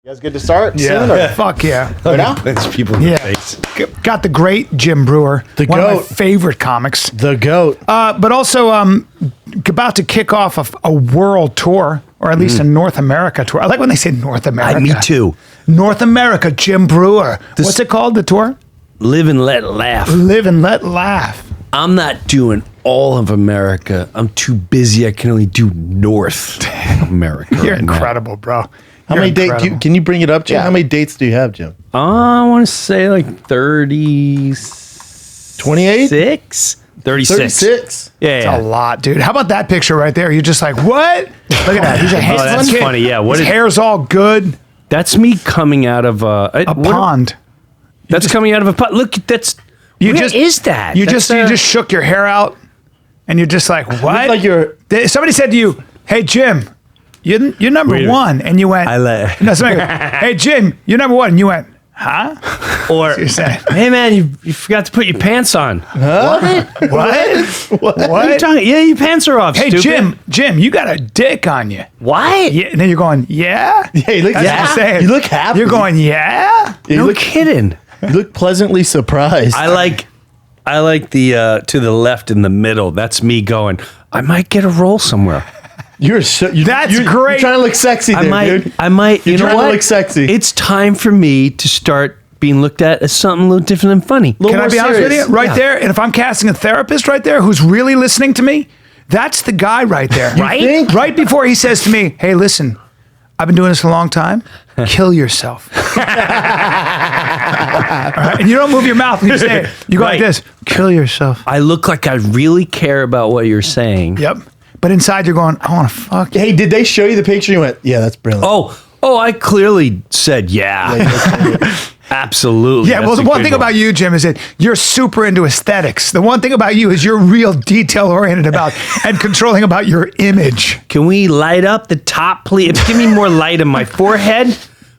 You guys good to start soon? Yeah. Fuck yeah. Right now? Punch people in the face. Got the great Jim Breuer, The one GOAT. of my favorite comics. The GOAT. But also about to kick off a world tour, or at least a North America tour. I like when they say North America. Me too. North America, Jim Breuer. What's it called, the tour? Live and let laugh. Live and Let Laugh. I'm not doing all of America. I'm too busy. I can only do North America. You're right now. incredible, bro. How many dates? Can you bring it up, Jim? Yeah. How many dates do you have, Jim? I want to say like 30. 28? 36? 36. 36. Yeah, It's yeah. a lot, dude. How about that picture right there? You're just like, what? Look at that. He's a handsome that's kid. funny. Yeah, His hair's all good. That's me coming out of A pond. That's coming out of a pond. Look, that's. You Where just is that? You That's, just shook your hair out, and you're just like, what? Like you're. Somebody said to you, "Hey Jim, you're number Wait a one," and you went, I "No." Somebody goes, "Hey Jim, you're number one," and you went, "Huh?" Or You're saying, hey man, you forgot to put your pants on. "What? What are you talking? Yeah, your pants are off. Hey stupid. Jim, you got a dick on you." What? Yeah, and then you're going, "Yeah." Yeah, you look That's what I'm happy. saying. You look happy. You're going, "Yeah." You No look, kidding. you look pleasantly surprised. I like the to the left in the middle. That's me going. I might get a role somewhere. You're so. That's you're great. You're trying to look sexy, there, dude. I might. You're You know trying to what? look sexy. It's time for me to start being looked at as something a little different and funny. Little Can I more be honest with serious. you? Right Yeah. there, and if I'm casting a therapist right there who's really listening to me, that's the guy right there. Right? think? Right before he says to me, "Hey, listen, I've been doing this a long time. Kill yourself." All right? And you don't move your mouth when you say it. You go like Right. this, "Kill yourself." I look like I really care about what you're saying. Yep. But inside you're going, "I want to fuck you." Hey, did they show you the picture? You went, yeah, that's brilliant. Oh, I clearly said yeah. Absolutely. Yeah, well, That's the a one good thing about you, Jim, is that you're super into aesthetics. The one thing about you is you're real detail-oriented about and controlling about your image. Can we light up the top, please? Give me more light in my forehead.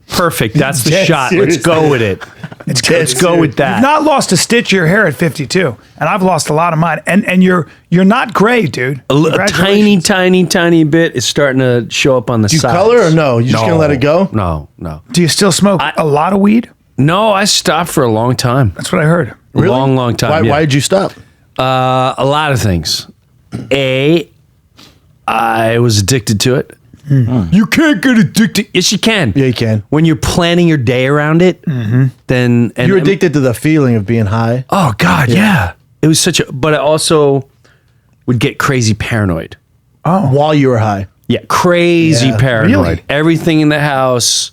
Perfect. That's the Dead shot. serious. Let's go with it. Let's go with that. You've not lost a stitch of your hair at 52, and I've lost a lot of mine. And you're not gray, dude. A tiny bit is starting to show up on the Do you sides. color or no? You just gonna let it go? No. Do you still smoke a lot of weed? No, I stopped for a long time. That's what I heard. Really? Long time. Why? yeah. Why did you stop? A lot of things. I was addicted to it. You can't get addicted. Yes, you can. Yeah, you can. When you're planning your day around it, then You're addicted to the feeling of being high. Oh God, yeah. It was such a. But I also would get crazy paranoid. While you were high. Yeah, crazy Yeah. paranoid. Really? Everything in the house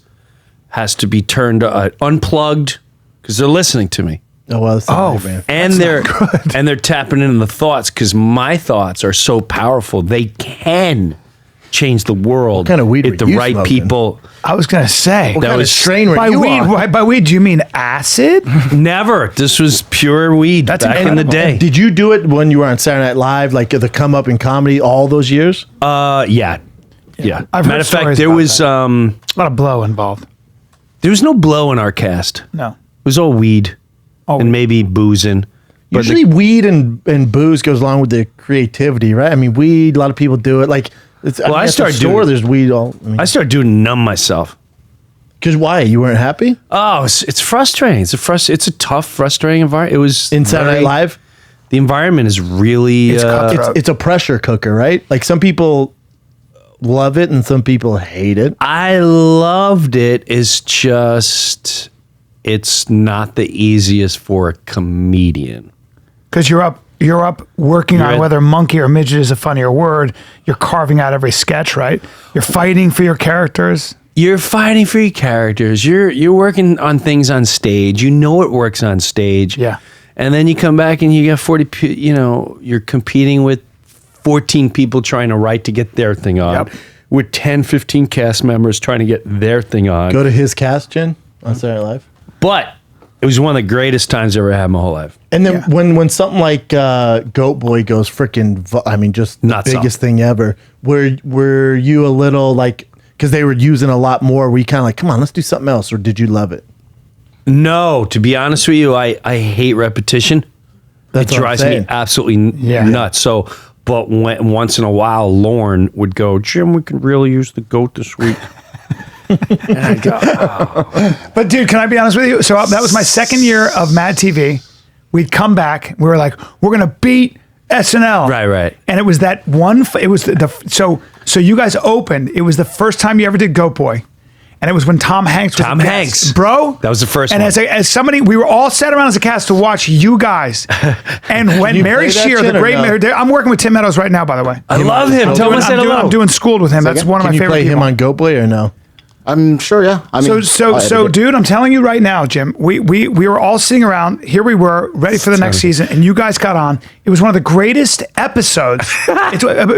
has to be turned unplugged because they're listening to me. Oh well, that's not good, man. And they're tapping into the thoughts because my thoughts are so powerful. They can change the world. What kind of weed if were the you right smoking? people. I was gonna say. What kind of was- strain were By you weed, on? by weed, do you mean acid? Never. This was pure weed That's back in the incredible. day. Did you do it when you were on Saturday Night Live, like the come up in comedy all those years? Yeah. I've Matter heard of fact, stories there about was that. A lot of blow involved. there was no blow in our cast. It No. was all weed and weed. maybe boozing. But Usually, weed and booze goes along with the creativity, right? I mean, weed. A lot of people do it. Like, it's, Well, I at the started store. doing- There's weed all. I started doing to numb myself. Because why? You weren't happy Oh, it's frustrating. It's a tough, frustrating environment. It was in Saturday Night very- Live. The environment is really It's cutthroat. It's a pressure cooker, right? Like some people love it and some people hate it. I loved it. It's just it's not the easiest for a comedian. Because you're up working on You're- whether monkey or midget is a funnier word. You're carving out every sketch, right? You're fighting for your characters. You're fighting for your characters. You're working on things on stage. You know it works on stage. Yeah. And then you come back and you got 40. You're competing with 14 people trying to write to get their thing on. Yep. With 10, 15 cast members trying to get their thing on. Go to his cast, Jen, on Saturday Night Live. But it was one of the greatest times I ever had in my whole life. And then when something like Goat Boy goes freaking, just the Nuts biggest thing ever. Were you a little like, because they were using a lot more, were you kind of like, come on, let's do something else, or did you love it? No, to be honest with you, I hate repetition. That's It what I'm drives me saying. absolutely nuts. So, but once in a while, Lauren would go, Jim, we could really use the goat this week. And I go, oh. But dude, can I be honest with you? So that was my second year of Mad TV. We'd come back. We were like, we're gonna beat SNL. Right. And it was that one. It was so you guys opened. It was the first time you ever did Goat Boy. And it was when Tom Hanks was Tom a guest. Hanks. Bro. That was the first and one. as somebody, we were all sat around as a cast to watch you guys. And when you Mary play that Shear, shit the or great no? Mary, I'm working with Tim Meadows right now, by the way. I love him. Tell him I said hello. I'm doing Schooled with him. That's one of Can my you favorite play people. him on Goat Boy or no? I'm sure, yeah. I mean, So, dude, I'm telling you right now, Jim, we were all sitting around. Here we were, ready for the next season, and you guys got on. It was one of the greatest episodes.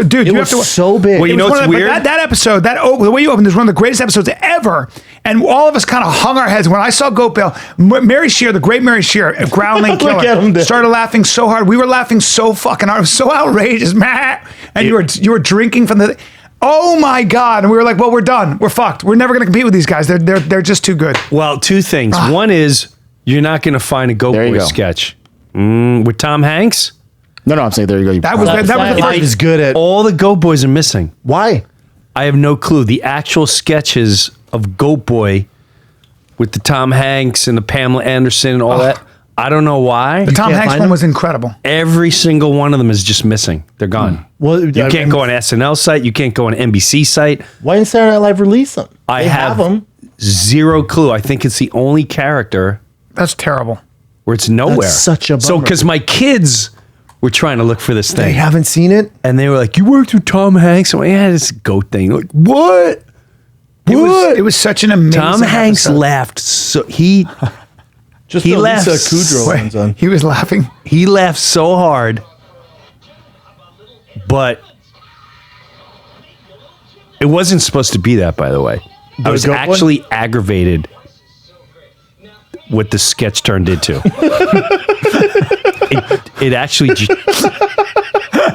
Dude, you was have to. so big. Well, you It was know one what's of the- weird? but that episode, the way you opened, is one of the greatest episodes ever. And all of us kind of hung our heads when I saw Goat Bill. Mary Shear, the great Mary Shear, a groundling Look at him killer, there. started laughing so hard. We were laughing so fucking hard. It was so outrageous, man. And you were drinking from the. Oh my God. And we were like, well, we're done. We're fucked. We're never going to compete with these guys. They're just too good. Well, two things. One is you're not going to find a Goat There you Boy go. sketch with Tom Hanks. no, I'm saying there you go. That was the He first. was good at. All the Goat Boys are missing. Why? I have no clue. The actual sketches of Goat Boy with the Tom Hanks and the Pamela Anderson and all that. I don't know why. The Tom can't Hanks find one them? was incredible. Every single one of them is just missing. They're gone. Well, You can't go on SNL site. You can't go on NBC site. Why didn't Saturday Night Live release them? I They have them. zero clue. I think it's the only character That's terrible. where it's nowhere. such a So, bummer. because my kids were trying to look for this They thing. haven't seen it. And they were like, "You worked with Tom Hanks?" I'm like, "Yeah, this goat thing." Like, what? It was such an amazing Tom Hanks episode. laughed. So he Just He the laughs. Lisa Kudrow Wait, ones on. he was laughing. laughed so hard, but it wasn't supposed to be that. By the way, I was Goat Boy? actually aggravated what the sketch turned into. it actually.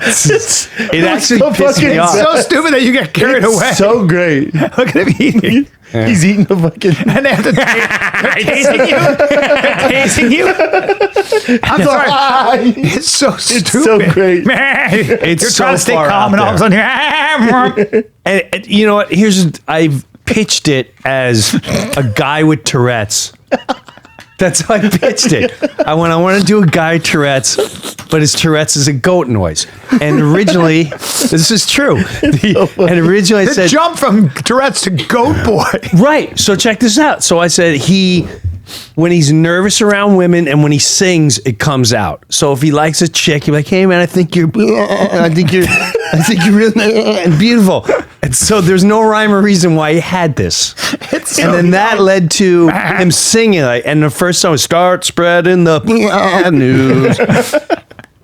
It actually so pissed me fucking off. So stupid that you get carried away. So great. Look at him eating. He's eating the fucking. And they have to tasing you. They're tasing you. I'm sorry. It's so stupid. so great. Man, It's you're so trying to stay far calm, out and all of a sudden you're. And you know what? I've pitched it as a guy with Tourette's. That's how I pitched it. I want to do a guy with Tourette's, but his Tourette's is a goat noise. And originally, this is true. And originally I The said, jump from Tourette's to Goat Boy. right. So check this out. So I said when he's nervous around women and when he sings, it comes out. So if he likes a chick, he'll be like, "Hey man, I think you're really beautiful." And so there's no rhyme or reason why he had this. And then that led to him singing. And the first song was "Start Spreading the News."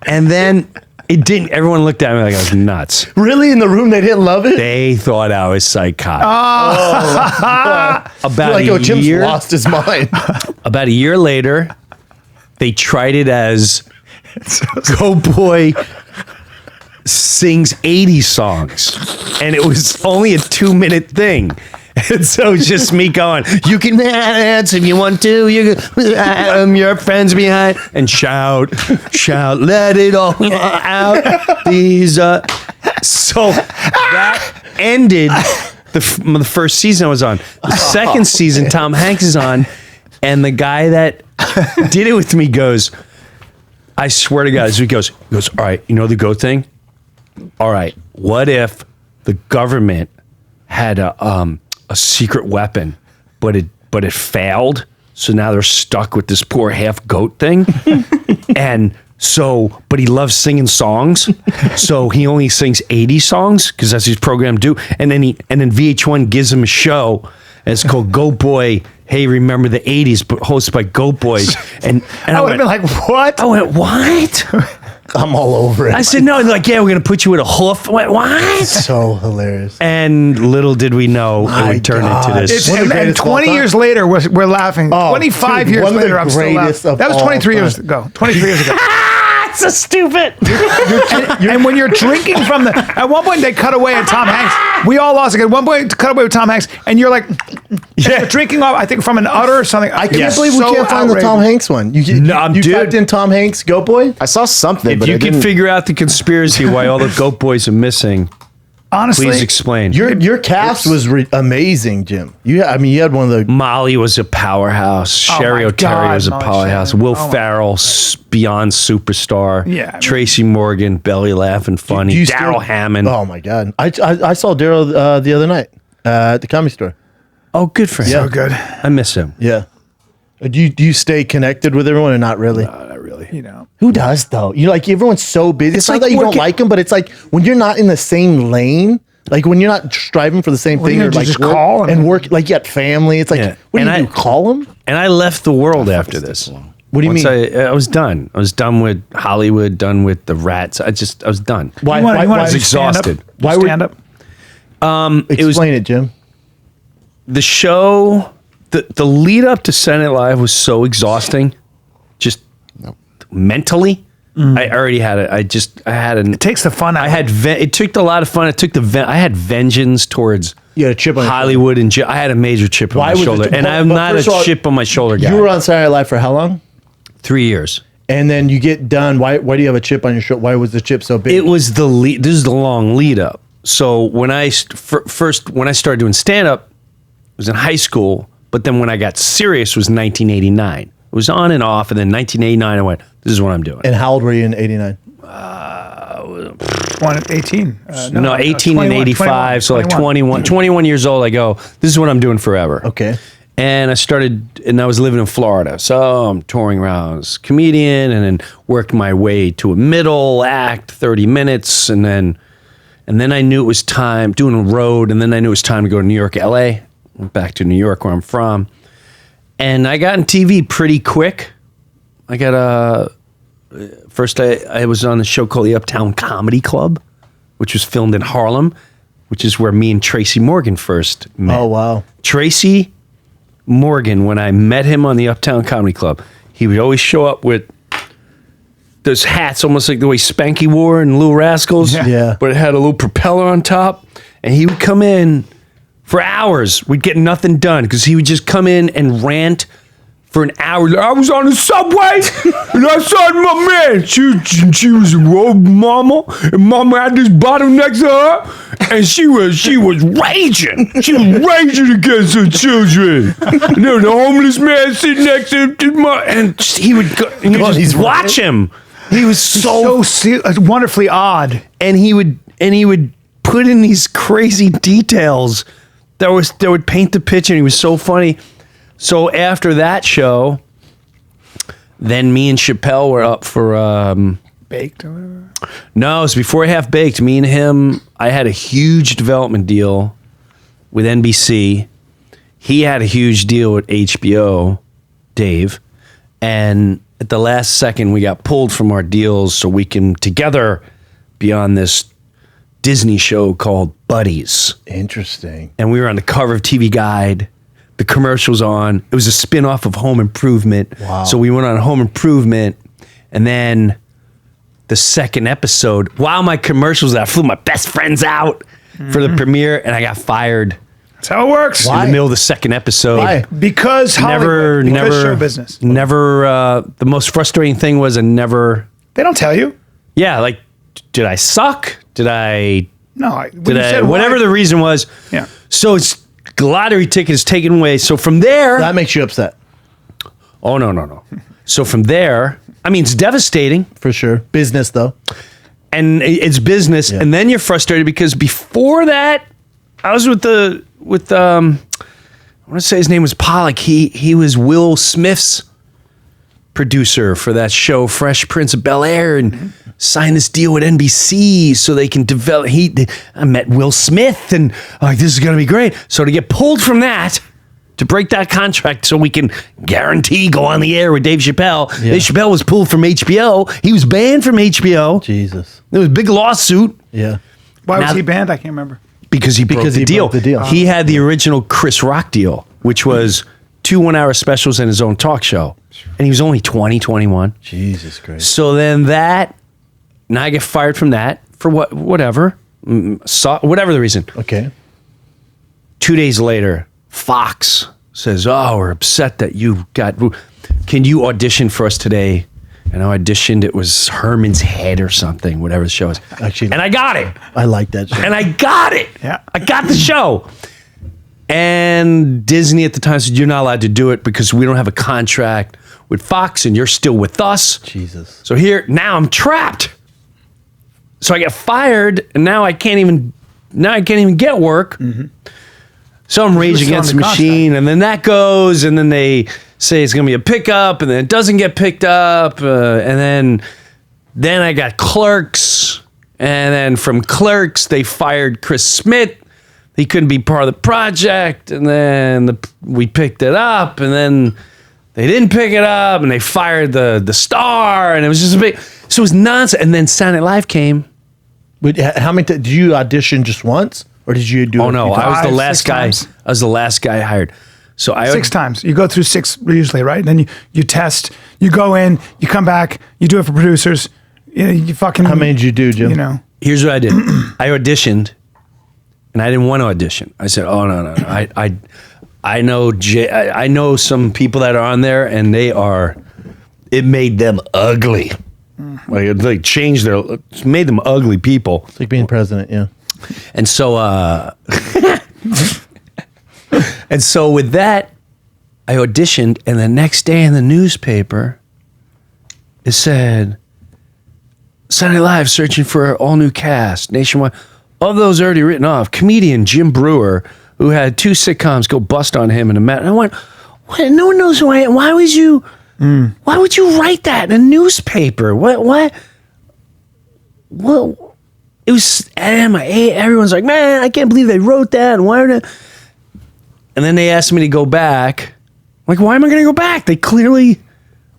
And then it didn't. Everyone looked at me like I was nuts. Really? In the room, they didn't love it? They thought I was psychotic. About Like, a oh, Jim's year. lost his mind. About a year later, they tried it as Go Boy sings 80s songs. And it was only a 2-minute thing. And so it's just me going, "You can dance if you want to. You can, your friends behind." And shout, let it all out. These, So that ended the first season I was on. The second season, Tom Hanks is on. And the guy that did it with me goes, "I swear to God," he goes, "All right, you know the goat thing? All right, what if the government had a secret weapon, but it failed, so now they're stuck with this poor half goat thing?" And so, but he loves singing songs, so he only sings 80 songs because that's his program do. And then VH1 gives him a show, and it's called Goat Boy. Hey, remember the 80s, but hosted by Goat Boys. And I would have been like, what? I went, "What?" I'm all over it. I said, "No." And they're like, "Yeah, we're going to put you with a hoof." I went, "What?" So hilarious. And little did we know it would turn into this. It's, One of the and greatest of all 20 time. years later, we're laughing. Oh, 25 dude, years one of the later, I'm still greatest laughing. of That was all 23 years time. ago. 23 years ago. It's so stupid. And when you're drinking from the, at one point they cut away at Tom Hanks. We all lost it. At one point, to cut away with Tom Hanks, and you're like, you're drinking off, I think from an udder or something. I can't believe we can't find the Tom Hanks one. You dude. typed in Tom Hanks Goat Boy? I saw something, If but you I can didn't. figure out the conspiracy why all the goat boys are missing, Honestly, Please explain. Your cast was amazing, Jim. You had one of the. Molly was a powerhouse. Oh Sherry my O'Terry God, was a Molly powerhouse. Shannon. Will Oh my Ferrell, beyond superstar. Yeah, I mean- Tracy Morgan, belly laughing funny. Do you still- Daryl Hammond. Oh my God! I saw Daryl the other night at the Comedy Store. Oh, good for him. so good. I miss him. Yeah. Do you stay connected with everyone or not really? Not really. You know, Who does though? You like everyone's so busy. It's not like that you don't working- like them, but it's like when you're not in the same lane. Like when you're not striving for the same thing, you or do, like just work, call and work. Like you got family. It's like Yeah. what do And you do? Call them? And I left the world after this. What do you Once mean? I was done. I was done with Hollywood, done with the rats. I was done. Why? you wanna why, was do exhausted. stand-up? Why would- stand up? Explain it, Jim. The show, the lead up to Senate Live was so exhausting, just mentally. I already had it. I had an. It takes the fun out. It took a lot of fun. It took I had vengeance towards You had a chip on your Hollywood and I had a major chip on Why my was the shoulder, chip- and but- I'm but not a first of all, chip on my shoulder guy. You were on Saturday Night Live for how long? 3 years. And then you get done. Why do you have a chip on your shoulder? Why was the chip so big? It was the lead. This is the long lead up. So when I first when I started doing stand up, it was in high school. But then when I got serious was 1989. It was on and off, and then 1989 I went, "This is what I'm doing." And how old were you in '89? 18. No, 18 and 85. So like 21 years old. I go, "This is what I'm doing forever." Okay. And I was living in Florida. So I'm touring around as a comedian and then worked my way to a middle act, 30 minutes. And then I knew it was time doing a road. And then I knew it was time to go to New York, LA. Went back to New York where I'm from. And I got in TV pretty quick. I got first I was on a show called the Uptown Comedy Club, which was filmed in Harlem, which is where me and Tracy Morgan first met. Oh wow. Tracy Morgan, when I met him on the Uptown Comedy Club, he would always show up with those hats, almost like the way Spanky wore in Little Rascals. Yeah. But it had a little propeller on top. And he would come in for hours. We'd get nothing done because he would just come in and rant for an hour. I was on the subway and I saw my man. She was a road mama, and mama had this bottle next to her, and she was raging. She was raging against her children. And there was a homeless man sitting next to him, and he would go, and you God, just he's watch him. He was so wonderfully odd. and he would put in these crazy details that would paint the picture, and he was so funny. So after that show, then me and Chappelle were up for Baked or whatever. no, it was before Half Baked. Me and him, I had a huge development deal with NBC. He had a huge deal with HBO, Dave, and at the last second we got pulled from our deals so we can together be on this Disney show called Buddies. Interesting. And we were on the cover of TV Guide. The commercials on. It was a spin-off of Home Improvement. Wow. So we went on Home Improvement, and then the second episode, while my commercials, I flew my best friends out for the premiere, and I got fired That's how it works. in the middle of the second episode. Why? Because Hollywood, because show business. Never. The most frustrating thing was I never. They don't tell you. Yeah, like, did I suck? Did I? No. Did I? Whatever the reason was. Yeah. So it's lottery tickets taken away. So from there. That makes you upset. Oh, no. So from there, I mean, it's devastating. For sure. Business though. And it's business. Yeah. And then you're frustrated because before that, I was with I want to say his name was Pollock. He was Will Smith's producer for that show, Fresh Prince of Bel-Air, and signed this deal with NBC so they can develop. I met Will Smith, and like, this is going to be great. So to get pulled from that, to break that contract so we can guarantee go on the air with Dave Chappelle. Yeah. Dave Chappelle was pulled from HBO. He was banned from HBO. Jesus. There was a big lawsuit Yeah. Why was Now- he banned? I can't remember. because he broke the deal. broke the deal. He had the original Chris Rock deal, which was 2 1-hour specials and his own talk show. And he was only 20, 21. Jesus Christ. So then now I get fired from that for whatever the reason. Okay. 2 days later, Fox says, "Oh, we're upset that can you audition for us today and I auditioned. It was Herman's Head or something, whatever the show is. Actually, and I got it. I like that show. And I got it. Yeah. I got the show. And Disney at the time said, you're not allowed to do it because we don't have a contract with Fox and you're still with us. Jesus. So now I'm trapped. So I get fired and now I can't even get work. Mm-hmm. So I'm Rage Against the Machine, and then that goes, and then they say it's going to be a pickup, and then it doesn't get picked up, and then I got Clerks, and then from Clerks they fired Chris Smith. He couldn't be part of the project, and then we picked it up, and then they didn't pick it up, and they fired the star, and it was just so it was nonsense. And then Saturday Night Live came. But how many? Did you audition just once, or did you do? Oh no, I was the 5, last 6 guy. times. I was the last guy hired. So 6 times. You go through 6 usually, right? Then you test. You go in. You come back. You do it for producers. You fucking. How many did you do, Jim? You know. Here's what I did. I auditioned, and I didn't want to audition. I said, "Oh no. I know I know some people that are on there, and it made them ugly. Like it made them ugly people. It's like being president, yeah. And so, and so with that, I auditioned, and the next day in the newspaper, it said, Saturday Night Live searching for an all-new cast nationwide. Of those already written off, comedian Jim Breuer, who had 2 sitcoms go bust on him in a mat. And I went, what? No one knows who I am. Why would you write that in a newspaper? What? It was everyone's like, man, I can't believe they wrote that. And why are they? And then they asked me to go back. I'm like, why am I going to go back? They clearly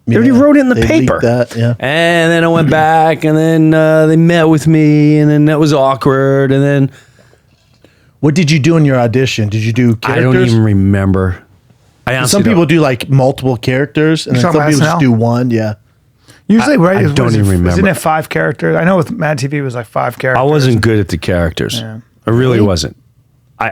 already wrote it in the paper. That, yeah. And then I went back, and then they met with me, and then that was awkward. And then what did you do in your audition? Did you do characters? I don't even remember. Some people do like multiple characters, and then some people just do one. Yeah. Usually, right? I don't even remember. Isn't it 5 characters? I know with Mad TV it was like 5 characters. I wasn't good at the characters. Yeah. I really wasn't.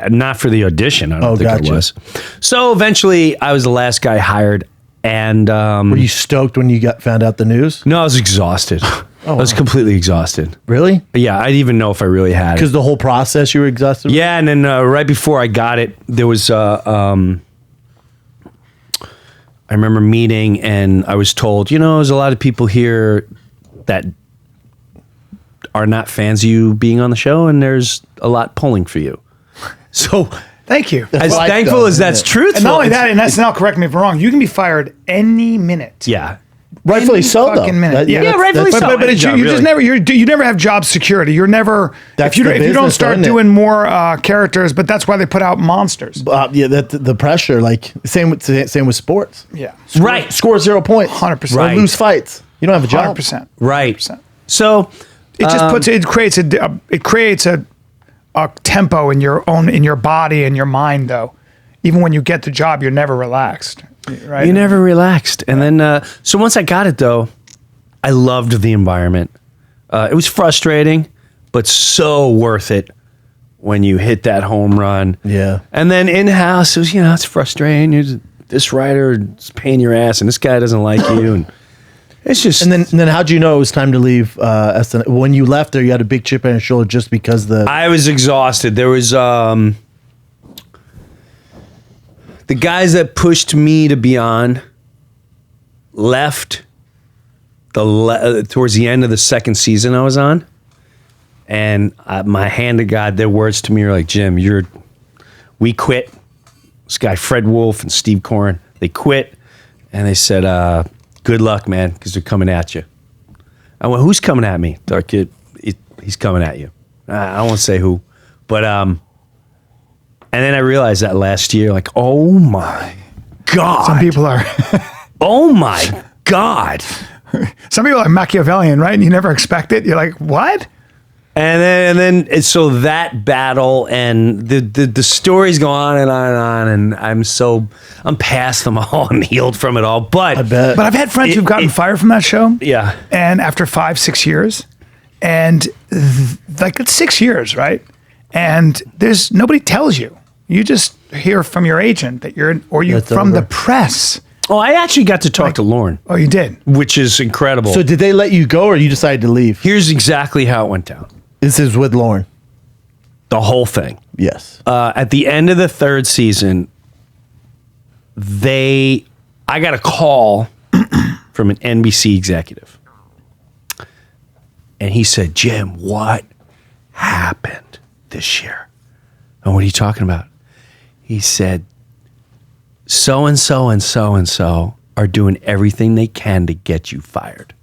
Not for the audition. I don't think gotcha. it was. So eventually, I was the last guy hired, and were you stoked when you found out the news? no, I was exhausted. I was completely exhausted. Really? Yeah, I didn't even know if I really had it. Because the whole process you were exhausted. Yeah, and then right before I got it, there was I remember meeting, and I was told, there's a lot of people here that are not fans of you being on the show, and there's a lot pulling for you. So Thank you. as life, thankful though, as isn't that's it? truthful. And not only that, and that's now correct me if I'm wrong, you can be fired any minute. Yeah. Rightfully Any so, though. fucking minute. That- Yeah, rightfully so. But Any it's, job, you just really. you never have job security. You're never That's if you the don't business, start isn't it? doing more characters. But that's why they put out monsters. Yeah, the pressure, like same with sports. Yeah, Right. Score 0 points. 100%. Or Right. lose fights. You don't have a job. 100%. Right. So It just creates a tempo in your body and your mind though. Even when you get the job, you're never relaxed. Right? you never relaxed. And then, so once I got it though, I loved the environment. It was frustrating, but so worth it when you hit that home run. Yeah. And then in-house, it was, it's frustrating. This writer is paying your ass, and this guy doesn't like you. And it's just... And then how'd you know it was time to leave SNL? When you left there, you had a big chip on your shoulder just because I was exhausted. There was... the guys that pushed me to be on left towards the end of the second season I was on. And my hand to God, their words to me are like, Jim, we quit. This guy, Fred Wolf and Steve Corrin, they quit. And they said, good luck, man, because they're coming at you. I went, who's coming at me? Dark kid, he's coming at you. I don't want to say who. But, and then I realized that last year, like, oh my God. Some people are. Oh my God. Some people are Machiavellian, right? And you never expect it. You're like, what? And then so that battle and the stories go on and on and on, and I'm past them all. I'm healed from it all. But I bet. But I've had friends who've gotten fired from that show. Yeah. And after 5-6 years, and like it's 6 years, right? And nobody tells you. You just hear from your agent that you're, or you That's from the over. press. Oh, I actually got to talk to Lauren, Oh, you did? which is incredible. So did they let you go, or you decided to leave? Here's exactly how it went down. This is with Lauren. The whole thing. Yes. At the end of the third season, I got a call from an NBC executive. And he said, Jim, what happened this year? And what are you talking about? He said, so-and-so and so-and-so are doing everything they can to get you fired.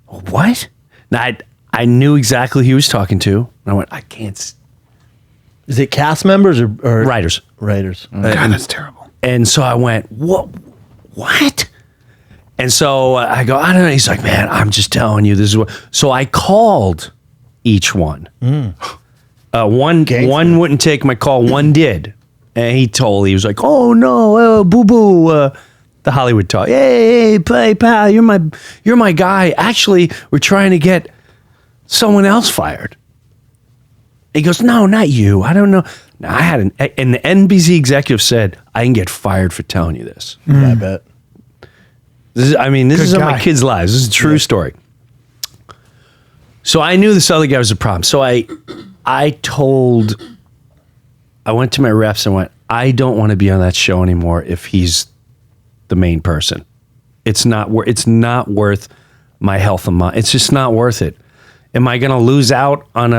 What? Now, I knew exactly who he was talking to. And I went, I can't. Is it cast members or Writers. Writers. God, that's terrible. And so I went, what? And so I go, I don't know. He's like, man, I'm just telling you, this is what. So I called each one. One wouldn't take my call. One did. And he was like, oh no, boo-boo. The Hollywood talk. Hey, pal, you're my guy. Actually, we're trying to get someone else fired. He goes, no, not you. I don't know. Now, and the NBC executive said, I can get fired for telling you this. Yeah, I bet. This is on my guy. kids' lives. This is a true story. So I knew this other guy was a problem. So I went to my reps and went, I don't want to be on that show anymore if he's the main person. It's not worth my health and mind. It's just not worth it. Am I going to lose out on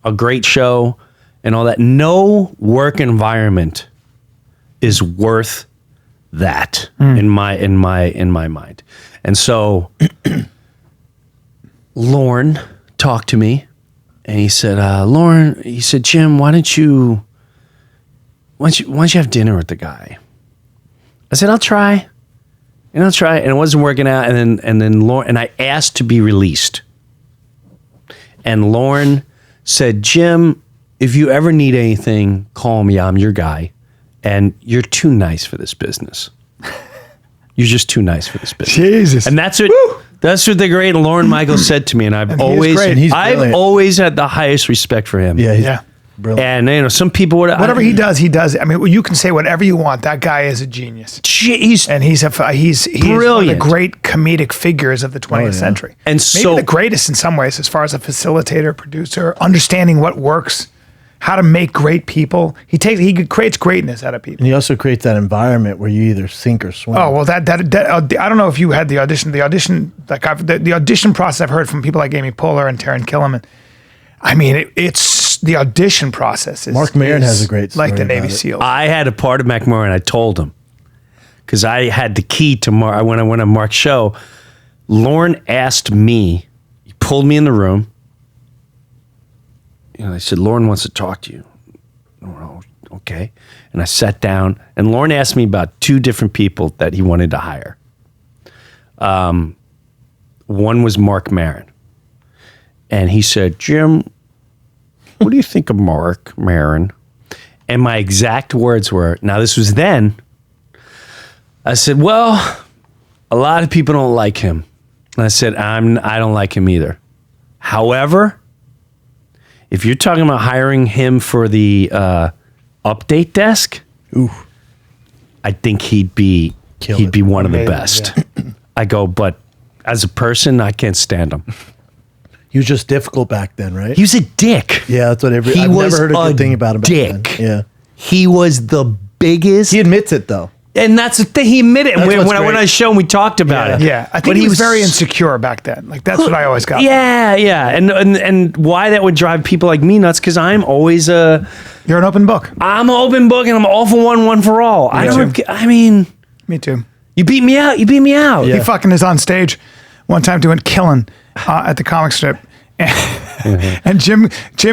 a great show and all that? No work environment is worth that in my mind. And so Lorne talked to me and he said, Jim, why don't you have dinner with the guy? I said, I'll try. And it wasn't working out. And then Lauren, and I asked to be released. And Lauren said, Jim, if you ever need anything, call me. I'm your guy. And you're too nice for this business. You're just too nice for this business. Jesus. And that's what the great Lauren Michaels said to me. And I've always had the highest respect for him. Yeah, he's Yeah. brilliant. And some people would Whatever he does, he does. I mean, you can say whatever you want. That guy is a genius. He's And he's one of brilliant. the great comedic figures of the 20th century. And maybe so- the greatest in some ways, as far as a facilitator, producer, understanding what works, how to make great people. He creates greatness out of people. And he also creates that environment where you either sink or swim. Oh well, that I don't know if you had the audition. The audition process I've heard from people like Amy Poehler and Taron Killam. I mean, it's the audition process. Mark Maron has a great story like the Navy about it. SEALs. I had a part of Mac Maron. I told him because I had the key to Mark. When I went on Mark's show, Lauren asked me. He pulled me in the room. I said, Lauren wants to talk to you. Oh, okay. And I sat down, and Lauren asked me about two different people that he wanted to hire. One was Mark Maron. And he said, Jim, what do you think of Mark Maron? And my exact words were, now this was then, I said, well, a lot of people don't like him. And I said, I don't like him either. However, if you're talking about hiring him for the update desk, I think he'd be one of the best. Yeah. I go, but as a person, I can't stand him. He was just difficult back then, right? He was a dick. Yeah, that's what I've never heard a good thing about him. Dick. Back then. Yeah, he was the biggest. he admits it though. And that's the thing. He admitted it. That's When what's I went great. on a show and we talked about it. Yeah, I think he was very insecure back then. Like that's what I always got. Yeah. And why that would drive people like me nuts, because I'm always You're an open book. I'm an open book and I'm all for one for all. I mean, Me too. you beat me out. Yeah. He fucking is on stage one time doing Killing at the comic strip. And Jim,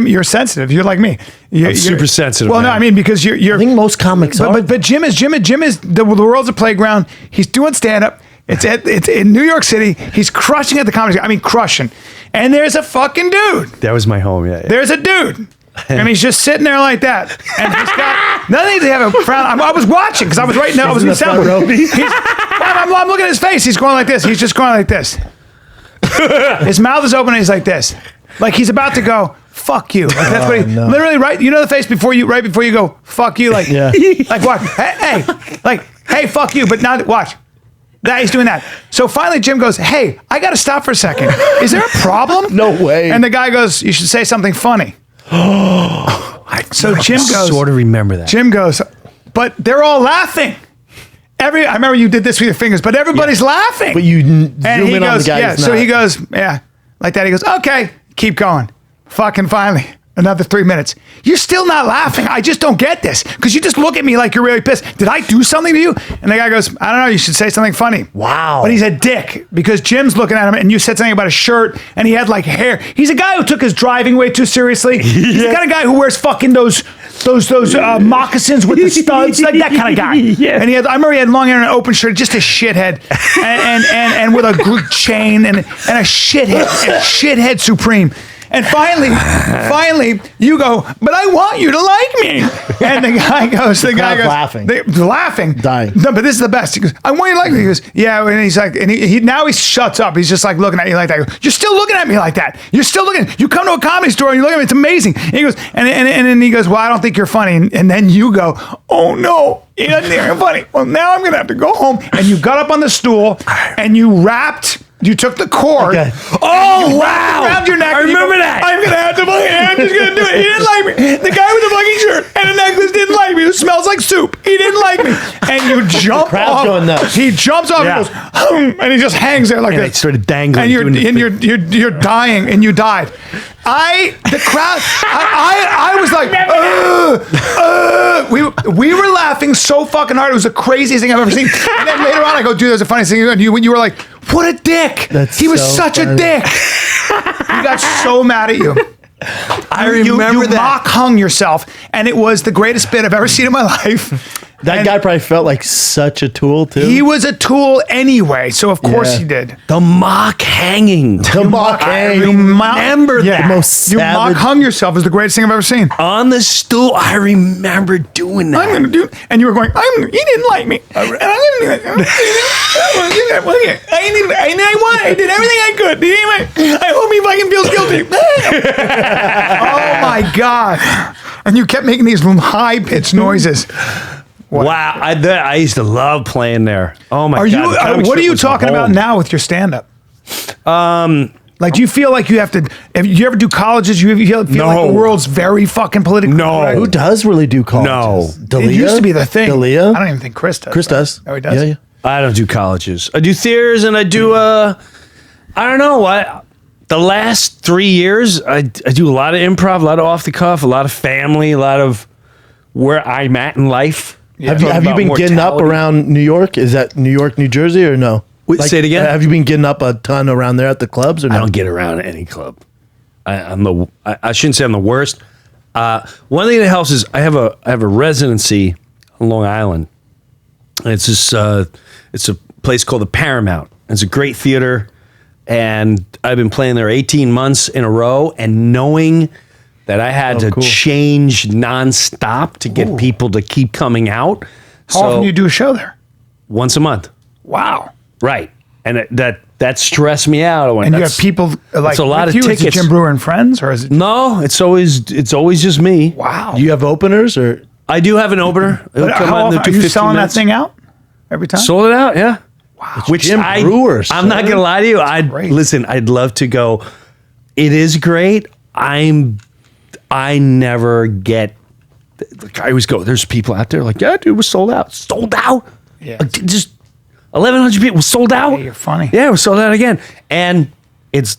you're sensitive. You're like me. You're super sensitive, Well, no, man. I mean because you're. I think most comics are. But Jim is the world's a playground. He's doing stand up. It's in New York City. He's crushing at the comedy. I mean, crushing. And there's a fucking dude. that was my home. Yeah. There's a dude. And he's just sitting there like that. And he's got nothing to have a frown. I was watching because I was right now. I was in the front row. soundboard. I'm looking at his face. He's going like this. He's just going like this. His mouth is open and he's like this. Like he's about to go, fuck you. Like, that's what he literally right. You know the face right before you go fuck you. Like like what? Hey, like hey, fuck you. But now watch. That he's doing that. So finally, Jim goes, "Hey, I got to stop for a second. Is there a problem?" No way. And the guy goes, "You should say something funny." So Jim goes, sort of remember that. Jim goes, but they're all laughing. I remember you did this with your fingers, but everybody's laughing. But you zoom and he in goes, on the guy. yeah. So he goes, yeah, like that. He goes, okay, keep going. Fucking finally, another 3 minutes. You're still not laughing. I just don't get this because you just look at me like you're really pissed. Did I do something to you? And the guy goes, I don't know. You should say something funny. Wow. But he's a dick because Jim's looking at him and you said something about his shirt and he had like hair. He's a guy who took his driving way too seriously. He's the kind of guy who wears fucking those moccasins with the studs, like that kind of guy. Yeah. And I remember he had long hair and an open shirt, just a shithead, and with a chain and a shithead supreme. And finally, you go, but I want you to like me. And the guy goes, laughing. Laughing. Dying. No, but this is the best. He goes, I want you to like me. He goes, yeah. And he's like, and he now he shuts up. He's just like looking at you like that. He goes, you're still looking at me like that. You're still looking. You come to a comedy store and you look at me. It's amazing. And he goes, and then he goes, well, I don't think you're funny. And then you go, oh no. He doesn't think I'm funny. Well, now I'm going to have to go home. And you got up on the stool and you rapped. You took the cord. Okay. Oh, wow. Around your neck. I remember that. I'm going to have to I'm just going to do it. He didn't like me. The guy with the fucking shirt and the necklace didn't like me. It smells like soup. He didn't like me. And you jump off. Going nuts. He jumps off and goes, and he just hangs there like And this. it started dangling. And you're dying and you died. The crowd, I was like, we were laughing so fucking hard. It was the craziest thing I've ever seen. And then later on, I go, dude, there's a funny thing. And you were like, what a dick. He was so such funny. a dick. He got so mad at you. I remember you that. mock hung yourself, and it was the greatest bit I've ever seen in my life. That guy probably felt like such a tool too. He was a tool anyway, so of course he did. The mock hanging. The mock hang. You remember that. The most You mock savage. hung yourself is the greatest thing I've ever seen. On the stool. I remember doing that. I'm gonna do, and you were going. He didn't like me, and I'm gonna do that. I did everything I could. I hope he fucking feels guilty. Oh my god! And you kept making these high pitched noises. Wow, I used to love playing there. Oh my god! What are you talking about now with your stand up? Like, do you feel like you have to? If you ever do colleges, you feel like the world's very fucking political. No. correct? Who does really do colleges? No. Dalia? It used to be the thing. Dalia? I don't even think Chris does. Chris does. Oh, he does. Yeah. I don't do colleges. I do theaters and I do I don't know. The last 3 years I do a lot of improv, a lot of off the cuff, a lot of family, a lot of where I'm at in life. Have you been getting up around New York? Is that New York, New Jersey, or no? Wait, say it again? Have you been getting up a ton around there at the clubs, or no? I don't get around any club. I shouldn't say I'm the worst. One thing that helps is I have a residency on Long Island. It's this it's a place called the Paramount. It's a great theater, and I've been playing there 18 months in a row, and knowing that I had to change nonstop to get people to keep coming out. How often do you do a show there? Once a month. Wow. Right. And that stressed me out. And you have people like a lot of you? Is it tickets. Jim Breuer and friends, or is it? No, it's always just me. Wow. Do you have openers, or I do have an opener. It'll come How out in often, the are you 15 selling minutes. that thing out every time? Sold it out, yeah. Wow. Which Jim Breuer, I'm not gonna lie to you. great. Listen. I'd love to go. It is great. I never get. Like, I always go. There's people out there like, yeah, dude, we're sold out. Sold out. Yeah. Like, just 1,100 people sold out. Hey, you're funny. Yeah, we're sold out again, and it's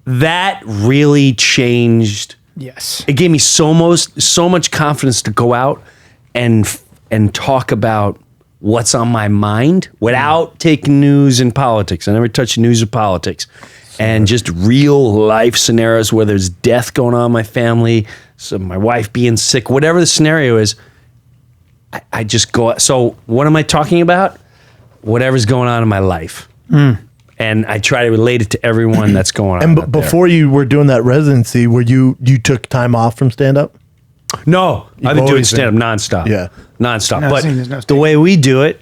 that really changed. Yes. It gave me so much confidence to go out and talk about what's on my mind without taking news and politics. I never touch news or politics. And just real life scenarios where there's death going on in my family, so my wife being sick, whatever the scenario is, I just go. So what am I talking about? Whatever's going on in my life. And I try to relate it to everyone that's going on. and before you were doing that residency, were you took time off from stand up? No, I've been doing always stand-up nonstop. Yeah. Nonstop. No, But there's no the stand-up. way we do it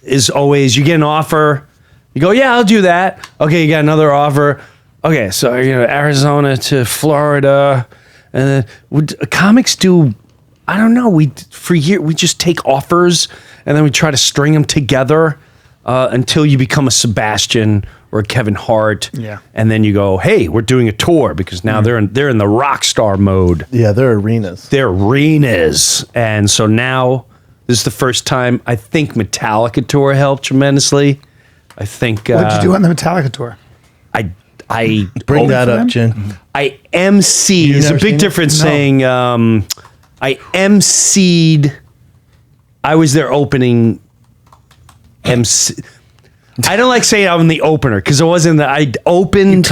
is always, you get an offer, you go, yeah, I'll do that. Okay, you got another offer. okay, so Arizona to Florida, and then would comics do? I don't know. We just take offers and then we try to string them together until you become a Sebastian or a Kevin Hart. Yeah, and then you go, hey, we're doing a tour because now they're in the rock star mode. Yeah, they're arenas. And so now this is the first time I think Metallica tour helped tremendously. I think. What did you do on the Metallica tour? I Bring that up, Jen. I emceed. There's a big difference saying I emceed. I was their opening MC. I don't like saying I'm the opener because it wasn't that I opened.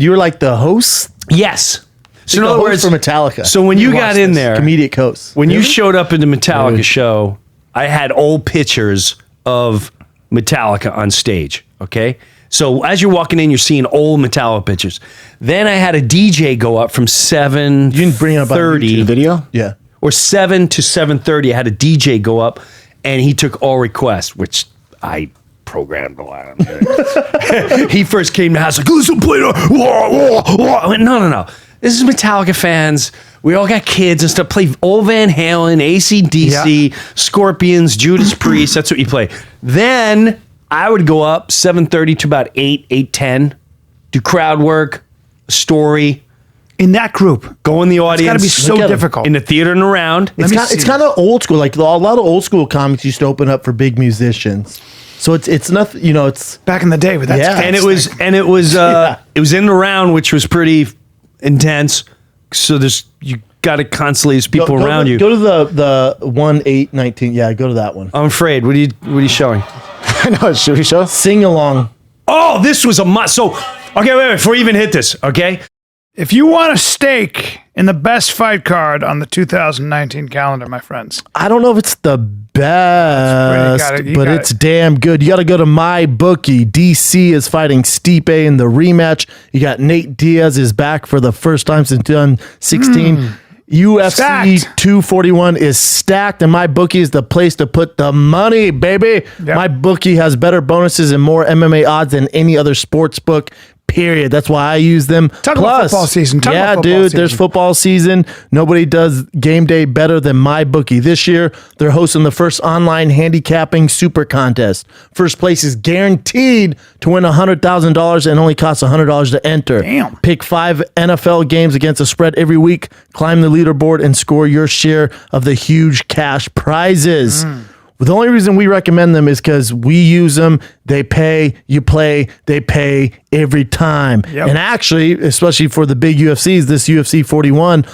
You were like the host? Yes. So in the other host words, for Metallica. So when you got in there, comedic host. When you showed up in the Metallica show, I had old pictures of Metallica on stage. Okay. So as you're walking in, you're seeing old Metallica pictures. Then I had a DJ go up from 7:30. You didn't bring up The video? Yeah. Or 7 to 7:30. I had a DJ go up, and he took all requests, which I programmed a lot. He first came to the house like, listen, play I went, no. This is Metallica fans. We all got kids and stuff. Play old Van Halen, AC/DC, Scorpions, Judas Priest. That's what you play. Then I would go up 7:30 to about 8:10, do crowd work, story. In that group, go in the audience. It's got to be so difficult. In the theater and around. It's kind of old school. Like a lot of old school comics used to open up for big musicians. So it's nothing. It's back in the day with that. Yeah. And it was it was in the round, which was pretty intense. So you got to constantly there's people around you. Go to the 1/8/19. Yeah, go to that one. I'm afraid. What are you showing? I know it's shooting show. Sing along. Oh, this was a must. So okay, wait, before we even hit this, okay. If you want a stake in the best fight card on the 2019 calendar, my friends. I don't know if it's the best, but it's damn good. You got to go to my bookie. DC is fighting Stipe in the rematch. You got Nate Diaz is back for the first time since 2016. UFC Stacked. 241 is stacked, and my bookie is the place to put the money, baby. Yep. My bookie has better bonuses and more MMA odds than any other sports book. Period. That's why I use them. Talk about football season. There's football season. Nobody does game day better than MyBookie. This year, they're hosting the first online handicapping super contest. First place is guaranteed to win $100,000 and only costs $100 to enter. Damn. Pick 5 NFL games against a spread every week, climb the leaderboard, and score your share of the huge cash prizes. The only reason we recommend them is because we use them. They pay, you play, they pay every time. Yep. And actually, especially for the big UFCs, this UFC 41,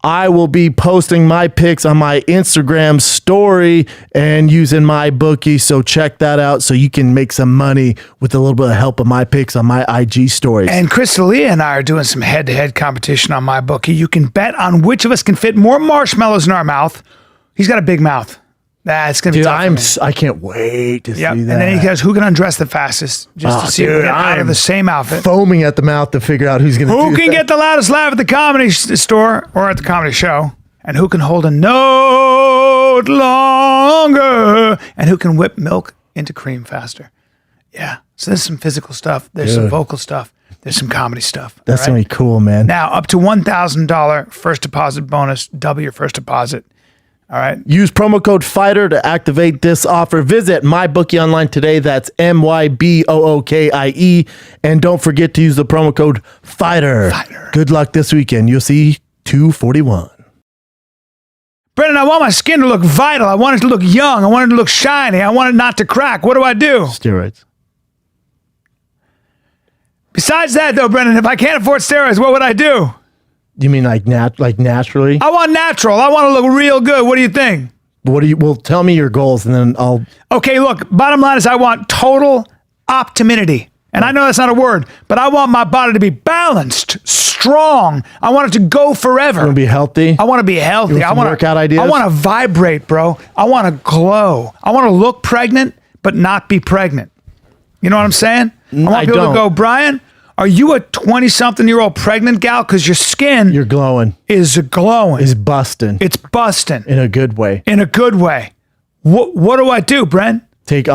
I will be posting my picks on my Instagram story and using my bookie. So check that out so you can make some money with a little bit of help of my picks on my IG stories. And Chris D'Elia and I are doing some head-to-head competition on my bookie. You can bet on which of us can fit more marshmallows in our mouth. He's got a big mouth. It's gonna be tough. I can't wait to see that. And then he goes, who can undress the fastest? Just to see who get out of the same outfit. Foaming at the mouth to figure out who's gonna do Who can get the loudest laugh at the comedy store or at the comedy show? And who can hold a note longer? And who can whip milk into cream faster? Yeah. So there's some physical stuff. There's some vocal stuff. There's some comedy stuff. That's gonna be cool, man. Now up to $1,000 first deposit bonus. Double your first deposit. All right. Use promo code FIGHTER to activate this offer. Visit MyBookie online today. That's MYBOOKIE. And don't forget to use the promo code FIGHTER. Good luck this weekend. You'll see 241. Brendan, I want my skin to look vital. I want it to look young. I want it to look shiny. I want it not to crack. What do I do? Steroids. Besides that, though, Brendan, if I can't afford steroids, what would I do? You mean like naturally? I want natural. I want to look real good. What do you think? Well, tell me your goals and then I'll... Okay, look, bottom line is I want total optiminity. And I know that's not a word, but I want my body to be balanced, strong. I want it to go forever. You want to be healthy? I want to be healthy. I want workout ideas? I want to vibrate, bro. I want to glow. I want to look pregnant, but not be pregnant. You know what I'm saying? I want people to go, Brian, are you a 20-something-year-old pregnant gal? Because your skin... You're glowing. ...is glowing. Is busting. It's busting. In a good way. In a good way. What do I do, Brent? Take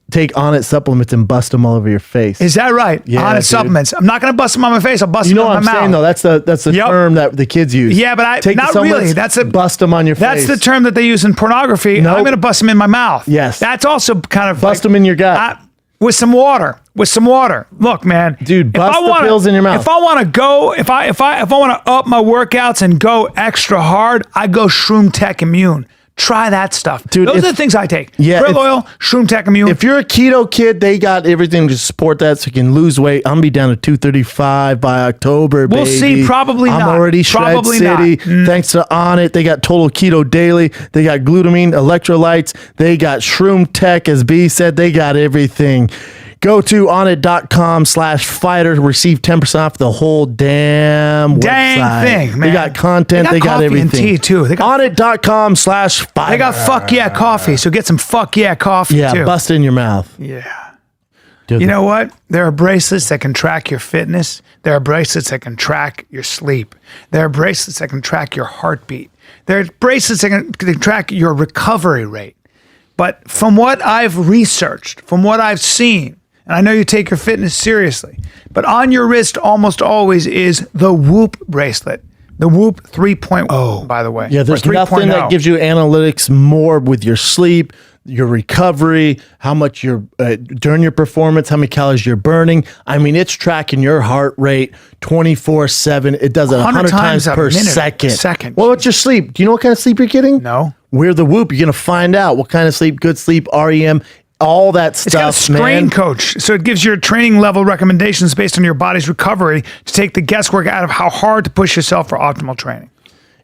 take Onnit supplements and bust them all over your face. Is that right? Yeah, Onnit dude. supplements. I'm not going to bust them on my face. I'll bust You them know on what my I'm mouth. saying though? That's the Yep. term that the kids use. Yeah, but Take the not supplements, really. That's bust them on your That's face. the term that they use in pornography. Nope. I'm going to bust them in my mouth. Yes. That's also kind of Bust them in your gut. with some water. With some water. Look, man. Dude, bust the pills in your mouth. If I want to go, if I want to up my workouts and go extra hard, I go Shroom Tech Immune. Try that stuff. Dude, Those are the things I take. Yeah, Krill oil, Shroom Tech Immune. If you're a keto kid, they got everything to support that so you can lose weight. I'm gonna be down to 235 by October, We'll baby. see, probably I'm not. already Shred Probably City. not. Thanks to Onnit. They got Total Keto Daily. They got glutamine, electrolytes. They got Shroom Tech, as B said. They got everything. Go to onnit.com/fighter to receive 10% off the whole damn website. thing, man. They got content. They got coffee everything. and tea, too. They got onnit.com/fighter. They got fuck yeah coffee, so get some fuck yeah coffee Yeah, too. bust in your mouth. Yeah. Dude, You know what? There are bracelets that can track your fitness. There are bracelets that can track your sleep. There are bracelets that can track your heartbeat. There are bracelets that can track your recovery rate. But from what I've researched, from what I've seen, and I know you take your fitness seriously, but on your wrist almost always is the Whoop bracelet. The Whoop 3.0, by the way. Yeah, there's or nothing 3.0. that gives you analytics more with your sleep, your recovery, how much you're during your performance, how many calories you're burning. I mean, it's tracking your heart rate 24/7. It does it 100 times a per minute, second. Well, what's your sleep? Do you know what kind of sleep you're getting? No. We're the Whoop. You're gonna find out what kind of sleep, good sleep, REM, all that It's got a stuff, strain man. coach, so it gives your training level recommendations based on your body's recovery to take the guesswork out of how hard to push yourself for optimal training.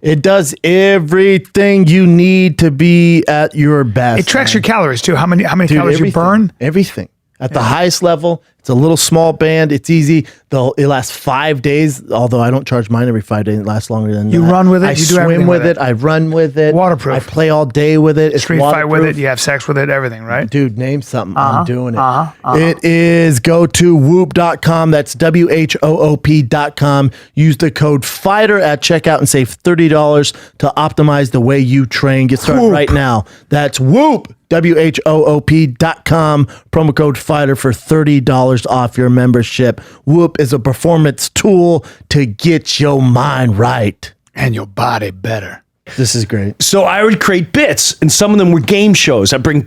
It does everything you need to be at your best. It tracks your calories too. How many Dude, calories you burn? Everything. At the highest level, it's a little small band. It's easy. It lasts 5 days, although I don't charge mine every 5 days. It lasts longer than You that. run with it? I You do swim everything with with it. I run with it. Waterproof. I play all day with it. It's Street fight with it. waterproof. You have sex with it. Everything, right? Dude, name something. I'm doing it. It is go to whoop.com. That's WHOOP.com. Use the code FIGHTER at checkout and save $30 to optimize the way you train. Get started right now. That's Whoop. WHOOP.com. Promo code FIGHTER for $30 off your membership. Whoop is a performance tool to get your mind right. And your body better. This is great. So I would create bits, and some of them were game shows. I bring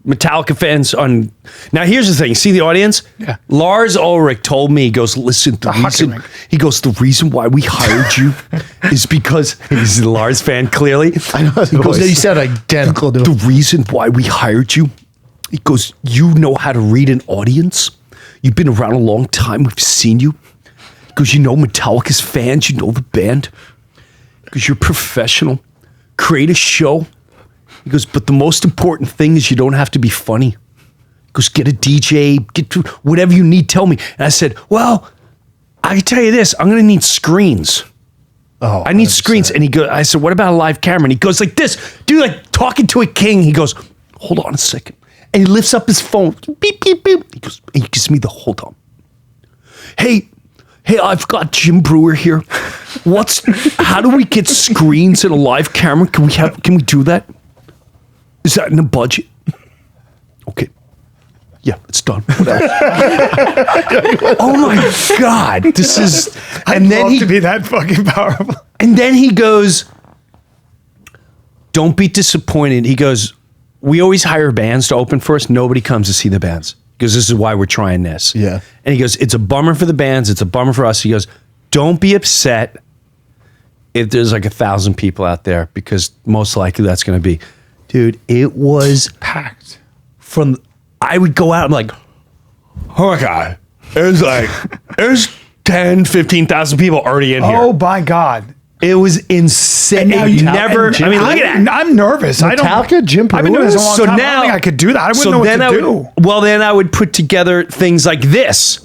Metallica fans on. Now here's the thing. See the audience? Yeah. Lars Ulrich told me, he goes, listen, the reason why we hired you is because he's a Lars fan, clearly. I know. He goes, you sound identical to him. The reason why we hired you, he goes, you know how to read an audience. You've been around a long time. We've seen you. He goes, you know Metallica's fans. You know the band. Because you're professional. Create a show. He goes, but the most important thing is you don't have to be funny. He goes, get a DJ, get to whatever you need, tell me. And I said, well, I can tell you this, I'm gonna need screens. Oh, I need screens. And I said, what about a live camera? And he goes like this, dude, like talking to a king. He goes, hold on a second. And he lifts up his phone, beep, beep, beep. He goes, and he gives me the hold on. Hey, I've got Jim Breuer here. How do we get screens and a live camera? Can we do that? Is that in the budget? Okay. Yeah, it's done. Oh my God. This is, I'd love to be that fucking powerful. and then he goes, don't be disappointed. He goes, we always hire bands to open for us. Nobody comes to see the bands. Because this is why we're trying this. Yeah. And he goes, it's a bummer for the bands. It's a bummer for us. He goes, don't be upset if there's like 1,000 people out there, because most likely that's going to be. Dude, it was Packed. I would go out and like, oh my God, there's 10, 15,000 people already in here. Oh my God. It was insane. now you- Look at that. I'm nervous. Metallica, Jim I've been doing this a long So time. I now- don't think I could do that. I wouldn't know what to do. Then I would put together things like this,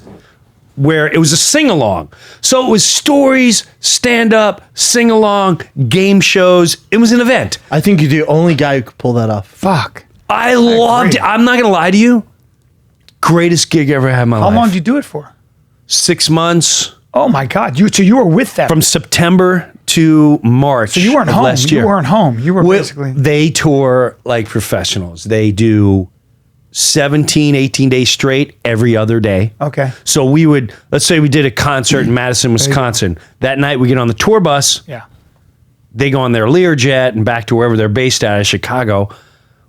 where it was a sing-along. So it was stories, stand-up, sing-along, game shows. It was an event. I think you're the only guy who could pull that off. Fuck. I loved it. I'm not going to lie to you. Greatest gig I ever had in my life. How long did you do it for? 6 months. Oh my God. So you were with them. From September to March. So you weren't of home. last year. You weren't home. You were basically. They tour like professionals. They do 17, 18 days straight every other day. Okay. So let's say we did a concert in Madison, Wisconsin. That night we get on the tour bus. Yeah. They go on their Learjet and back to wherever they're based out of Chicago.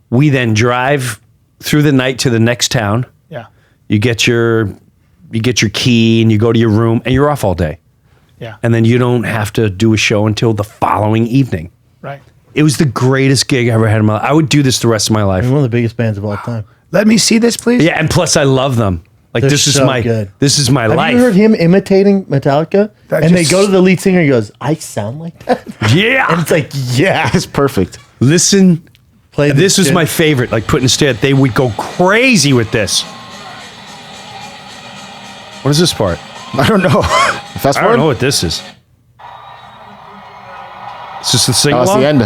We then drive through the night to the next town. Yeah. You get your key and you go to your room and you're off all day. Yeah. And then you don't have to do a show until the following evening. Right. It was the greatest gig I ever had in my life. I would do this the rest of my life. One of the biggest bands of all time. Let me see this, please. Yeah, and plus I love them. Like They're this is so my good. this is my Have life. you heard him imitating Metallica? That And they just- go to the lead singer and he goes, I sound like that? Yeah. And it's like, yeah. It's perfect. Listen, Play this was shit. my favorite. Like putting instead, they would go crazy with this. What is this part? I don't know. Fast I forward. don't know what this is. Is this the sing Oh, it's along? the end.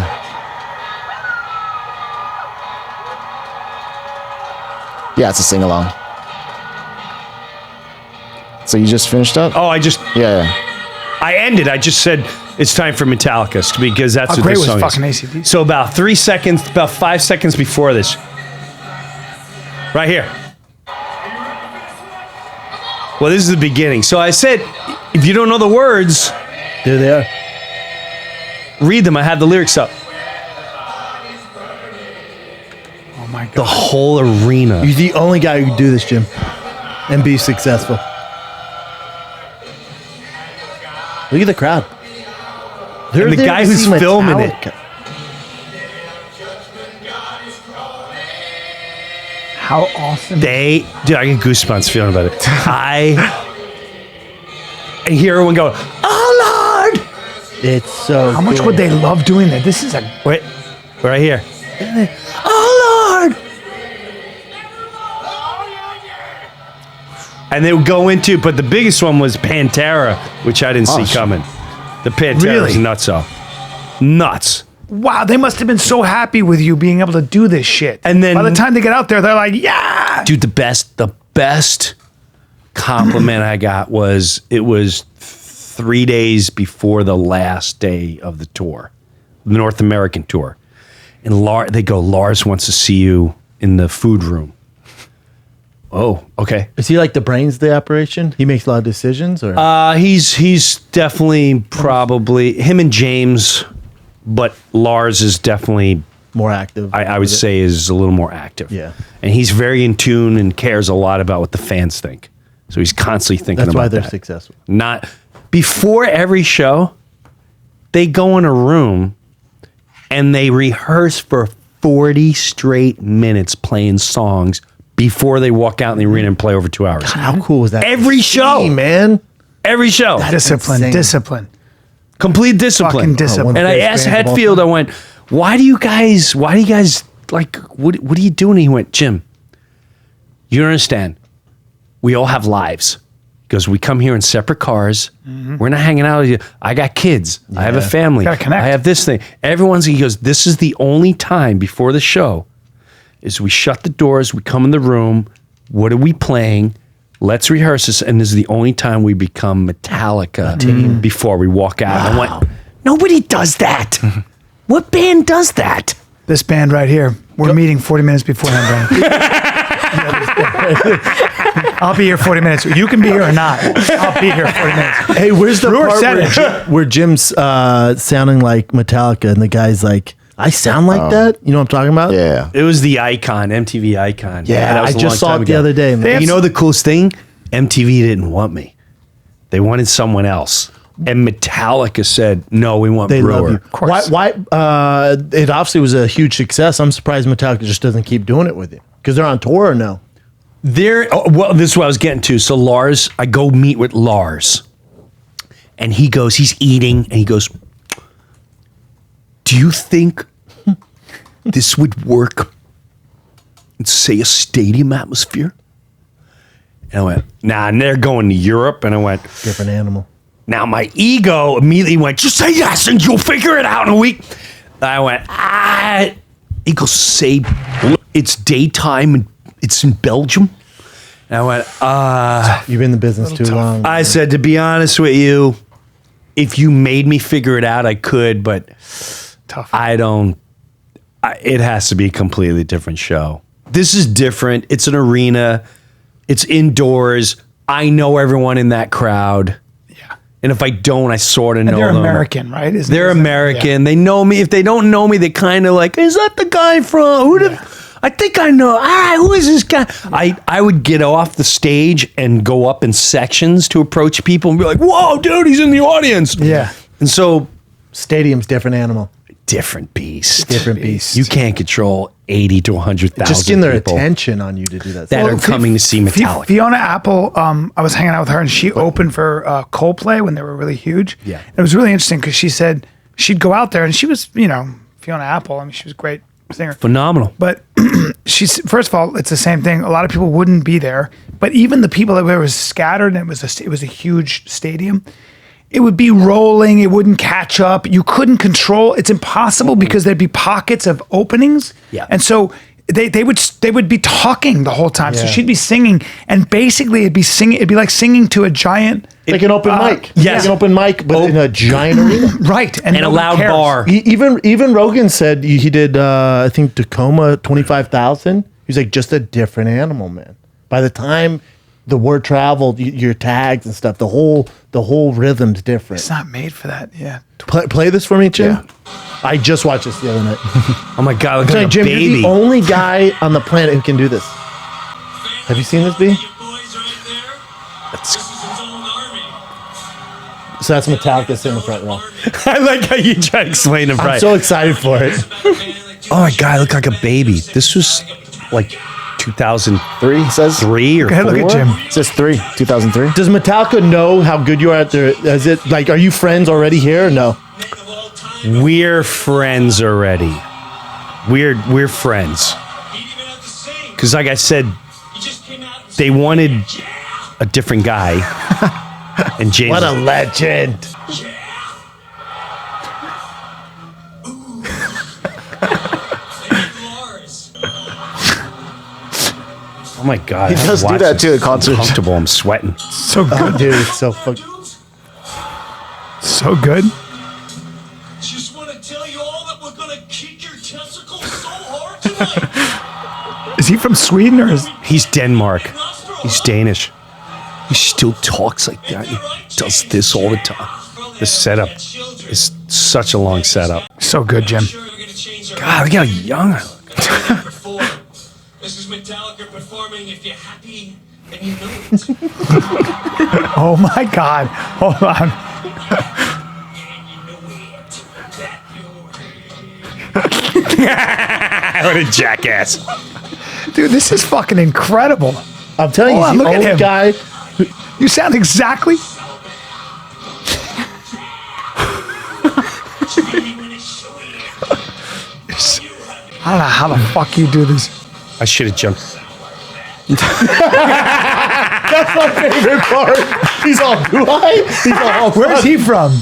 Yeah, it's a sing along. So you just finished up? Oh, Yeah. I ended. I just said it's time for Metallica because that's How what great this was song fucking is. AC/DC? So about 5 seconds before this, right here. Well, this is the beginning. So I said, if you don't know the words, There they are. read them. I have the lyrics up. Oh my The God. whole arena. You're the only guy who can do this, Jim, and be successful. Look at the crowd. They're And the there guy to who's see filming it. Metallica. How awesome. Dude, I get goosebumps feeling about it. And hear everyone go, oh Lord! It's so How much good. would they love doing that? This is a Wait, right here. Oh Lord! And they would go into, but the biggest one was Pantera, which I didn't see shit. coming. The Pantera's Really? nutso. Nuts. wow. They must have been so happy with you being able to do this shit. And then- by the time they get out there, they're like, yeah. Dude, the best compliment I got was, it was 3 days before the last day of the tour, the North American tour. And they go, Lars wants to see you in the food room. Oh, okay. Is he like the brains of the operation? He makes a lot of decisions, or He's definitely probably him and James, but Lars is definitely more active? I would with it? say is a little more active. Yeah. And he's very in tune and cares a lot about what the fans think. So he's constantly thinking That's about why they're that. successful. Not before every show, they go in a room and they rehearse for 40 straight minutes playing songs before they walk out in the arena and play over 2 hours. How cool was that? Every show. Hey, man. Every show. Discipline, insane. discipline. Complete discipline. Fucking discipline. And I asked Bands of all Hetfield, I time. went, why do you guys like, what are you doing? He went, Jim, you don't understand. We all have lives. Because we come here in separate cars. We're not hanging out with you. I got kids. I have a Yeah. family. Gotta connect. I have this thing. He goes, this is the only time before the show is we shut the doors, we come in the room, what are we playing? Let's rehearse this. And this is the only time we become Metallica before we walk out. And I went, nobody does that. What band does that? This band right here. We're meeting 40 minutes beforehand, Brandon. I'll be here 40 minutes. You can be here or not. I'll be here 40 minutes. Hey, where's the Breuer part said where, it. where Jim's sounding like Metallica, and the guy's like, "I sound like that." You know what I'm talking about? Yeah. It was the Icon, MTV Icon. Yeah, that was I a just long saw time it the ago. other day, man. They have You know the coolest thing? MTV didn't want me. They wanted someone else. And Metallica said, no, we want They Breuer. love you. course. Why? It obviously was a huge success. I'm surprised Metallica just doesn't keep doing it with you because they're on tour or no. Well, this is what I was getting to. So Lars, I go meet with Lars. And he goes, he's eating, and he goes, do you think this would work in, say, a stadium atmosphere? And I went, nah, and they're going to Europe. And I went, Different animal. now my ego immediately went, just say yes and you'll figure it out in a week. I went, he goes, say it's daytime and it's in Belgium. And I went, You've been in the business too long. I said, to be honest with you, if you made me figure it out, I could, but Tough. I don't, it has to be a completely different show. This is different. It's an arena. It's indoors. I know everyone in that crowd. Yeah. And if I don't, I sort of know They're them. American, right? They're American. They know me. If they don't know me, they kind of like, is that the guy from who did? I think I know. All right, who is this guy? I would get off the stage and go up in sections to approach people and be like, whoa, dude, he's in the audience. Yeah. And so Stadium's different animal. different beast. Different beast. You can't control 80 to 100,000 Just getting their people attention on you to do that. that Well, are coming to see Metallica. Fiona Apple, I was hanging out with her and she opened for Coldplay when they were really huge. Yeah. And it was really interesting because she said she'd go out there and she was, Fiona Apple. I mean, she was a great singer. Phenomenal. But she's, first of all, it's the same thing. A lot of people wouldn't be there, but even the people that were scattered, and it was a huge stadium. It would be rolling. It wouldn't catch up. You couldn't control. It's impossible because there'd be pockets of openings. Yeah. And so they would be talking the whole time. So Yeah. she'd be singing, and basically it'd be like singing to a giant, like an open mic. yes. Like an open mic, but in a giant arena. right? And a nobody loud cares. bar. Even Rogan said he did, I think, Tacoma 25,000. He's like, just a different animal, man. By the time the word traveled, your tags and stuff, the whole rhythm's different. It's not made for that. Yeah. Play this for me, Jim. Yeah. I just watched this the other night. Oh my God, look Sorry, like a Jim, baby. you're the only guy on the planet who can do this. Have you seen this, B? So that's Metallica sitting in the front row. I like how you try to explain it I'm right. so excited for it. Oh my God, I look like a baby. This was like 2003 He says. or Okay, look at 4. Jim. It says 2003. Does Metallica know how good you are at their? Is it like, are you friends already here? Or no. We're friends already. We're friends. Because like I said, they wanted a different guy. And James. What a legend! Oh my God. He does do that too at concerts. Comfortable. I'm sweating. So good. Oh, dude, it's so fucking. So good. Just want to tell you all that we're gonna kick your testicles so hard tonight. Is he from Sweden or is He's Denmark. He's Danish. He still talks like that. He does this all the time. The setup is such a long setup. so good, Jim? God, look how young I look. This is Metallica performing. If you're happy, and you know it. Oh my God. Hold on. What a jackass. Dude, this is fucking incredible. I'm telling you, Hold on, he's look the at only him. guy. You sound exactly. I don't know how the fuck you do this. I should have jumped. That's my favorite part. He's all, do I? He's all, Where's he from?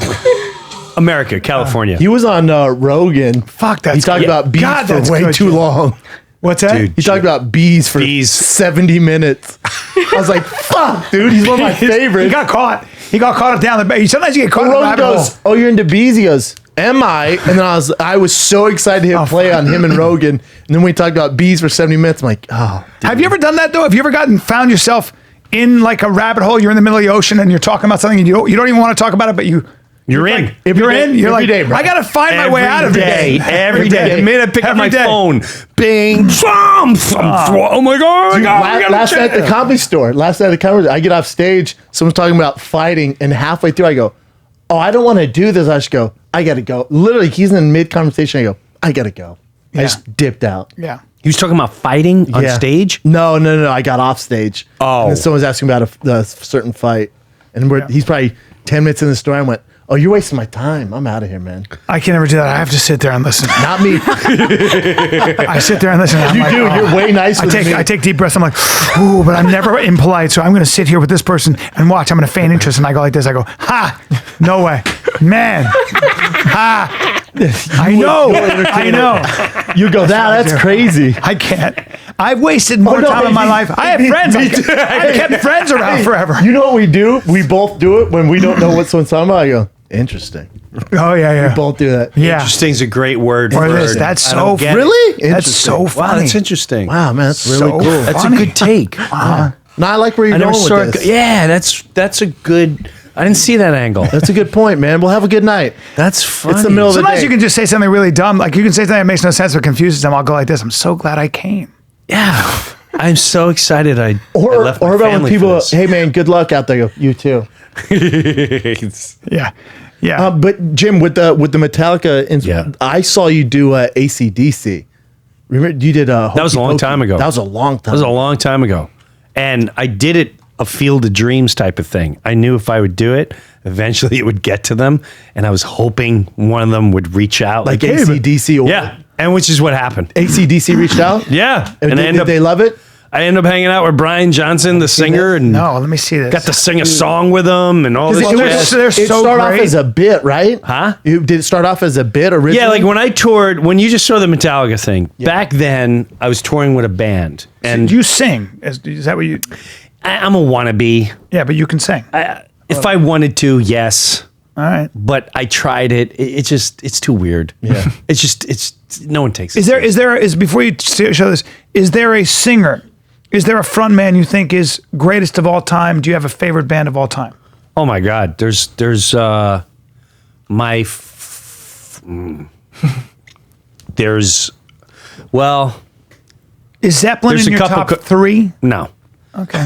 America, California. He was on Rogan. Fuck, that's He talked good. about bees God, for that's way good, too Jim. long. What's that? Dude. He talked about bees for Bees. 70 minutes. I was like, fuck, dude. He's one of my He favorites. got caught. He got caught down the. Sometimes you get caught in the Rogan rabbit hole. goes, oh, you're into bees? He goes, am I? And then I was so excited to hit play on him and Rogan. And then we talked about bees for 70 minutes. I'm like, oh. Have you ever done that though? Have you ever found yourself in like a rabbit hole? You're in the middle of the ocean and you're talking about something and you don't even want to talk about it, but you're in. Like, if you're in, you're every like, day, bro. I gotta find my way out of it. Every day. The minute I pick up Every my day. phone, bing, oh my God, Dude, we gotta last night check at the it. comedy store, I get off stage, someone's talking about fighting, and halfway through I go, oh, I don't want to do this. I just go, I gotta go. Literally, he's in mid-conversation. I go, I gotta go. I Yeah. just dipped out. Yeah. He was talking about fighting on Yeah. stage. No. I got off stage. Oh. And then someone's asking about a certain fight. And Yeah. he's probably 10 minutes in the story. I went, oh, you're wasting my time. I'm out of here, man. I can never do that. I have to sit there and listen. Not me. I sit there and listen. I'm You like, do. oh. You're way nicer than me. I take deep breaths. I'm like, ooh, but I'm never impolite. So I'm going to sit here with this person and watch. I'm going to feign interest. And I go like this. I go, ha, no way. Man. Ha. I know. You go, that's crazy. I can't. I've wasted more Oh, no, time in my me- life. I have me- friends. me I've too. kept friends around forever. You know what we do? We both do it when we don't know what someone's talking about. I go, Interesting. Oh yeah. Both do that. Yeah. Interesting's a great word. Or for this. it. That's I don't so get it. Really? That's so Wow, funny. that's interesting. Wow, man, that's really So cool. funny. That's a good take. No, I like where you're I never going saw with it. this. Yeah, that's a good. I didn't see that angle. That's a good point, man. We'll have a good night. That's funny. It's the middle of the Sometimes day. you can just say something really dumb. Like you can say something that makes no sense but confuses them. I'll go like this. I'm so glad I came. Yeah, I'm so excited. I left my or about when family people, for this. hey man, good luck out there. You too. Yeah. Yeah. But Jim, with the Metallica, Yeah. I saw you do AC/DC. Remember you did That was a long time ago. That was a long time. That was a long time ago, and I did it a Field of Dreams type of thing. I knew if I would do it, eventually it would get to them, and I was hoping one of them would reach out, like hey, AC/DC. yeah, and which is what happened. AC/DC reached out. Yeah, And I did they love it? I ended up hanging out with Brian Johnson, the singer, and No, let me see this. got to sing a song with him and all this. Well, they're- jazz. they're It so started off great. as a bit, right? Huh? Did it start off as a bit originally? Yeah, like when I toured, when you just saw the Metallica thing, back then I was touring with a band. And you sing. Is that what you? I'm a wannabe. Yeah, but you can sing. If I wanted to, yes. All right. But I tried it. It's too weird. Yeah. it's no one takes it. Is before you show this? Is there a singer? Is there a front man you think is greatest of all time? Do you have a favorite band of all time? Oh my God. There's there's well, Is Zeppelin There's in a your couple top three? no. Okay.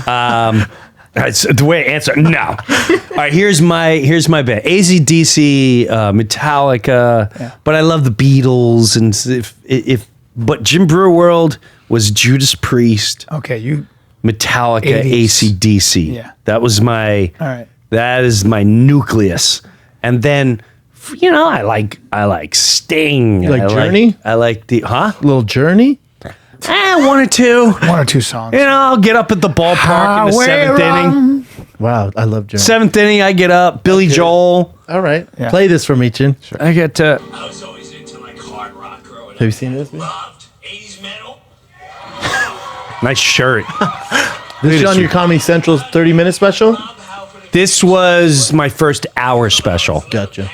That's the way I answer. No. All right, here's my band. AC/DC, Metallica, but I love the Beatles, and but Jim Breuer World was Judas Priest, Okay. You. Metallica, 80s. AC/DC. Yeah. That was my. All right. That is my nucleus, and then I like Sting. Like Journey? I like the little Journey. one or two. One or two songs. I'll get up at the ballpark in the seventh inning. Wow, I love Journey. Seventh inning, I get up. Billy Joel. All right, Yeah. play this for me, Chin. I get to. I was always into like hard rock growing up. Have you seen this? Man? Loved 80s metal. Nice shirt. This is on your Comedy Central 30-minute special. Rob Halford and This was my first hour special. Gotcha.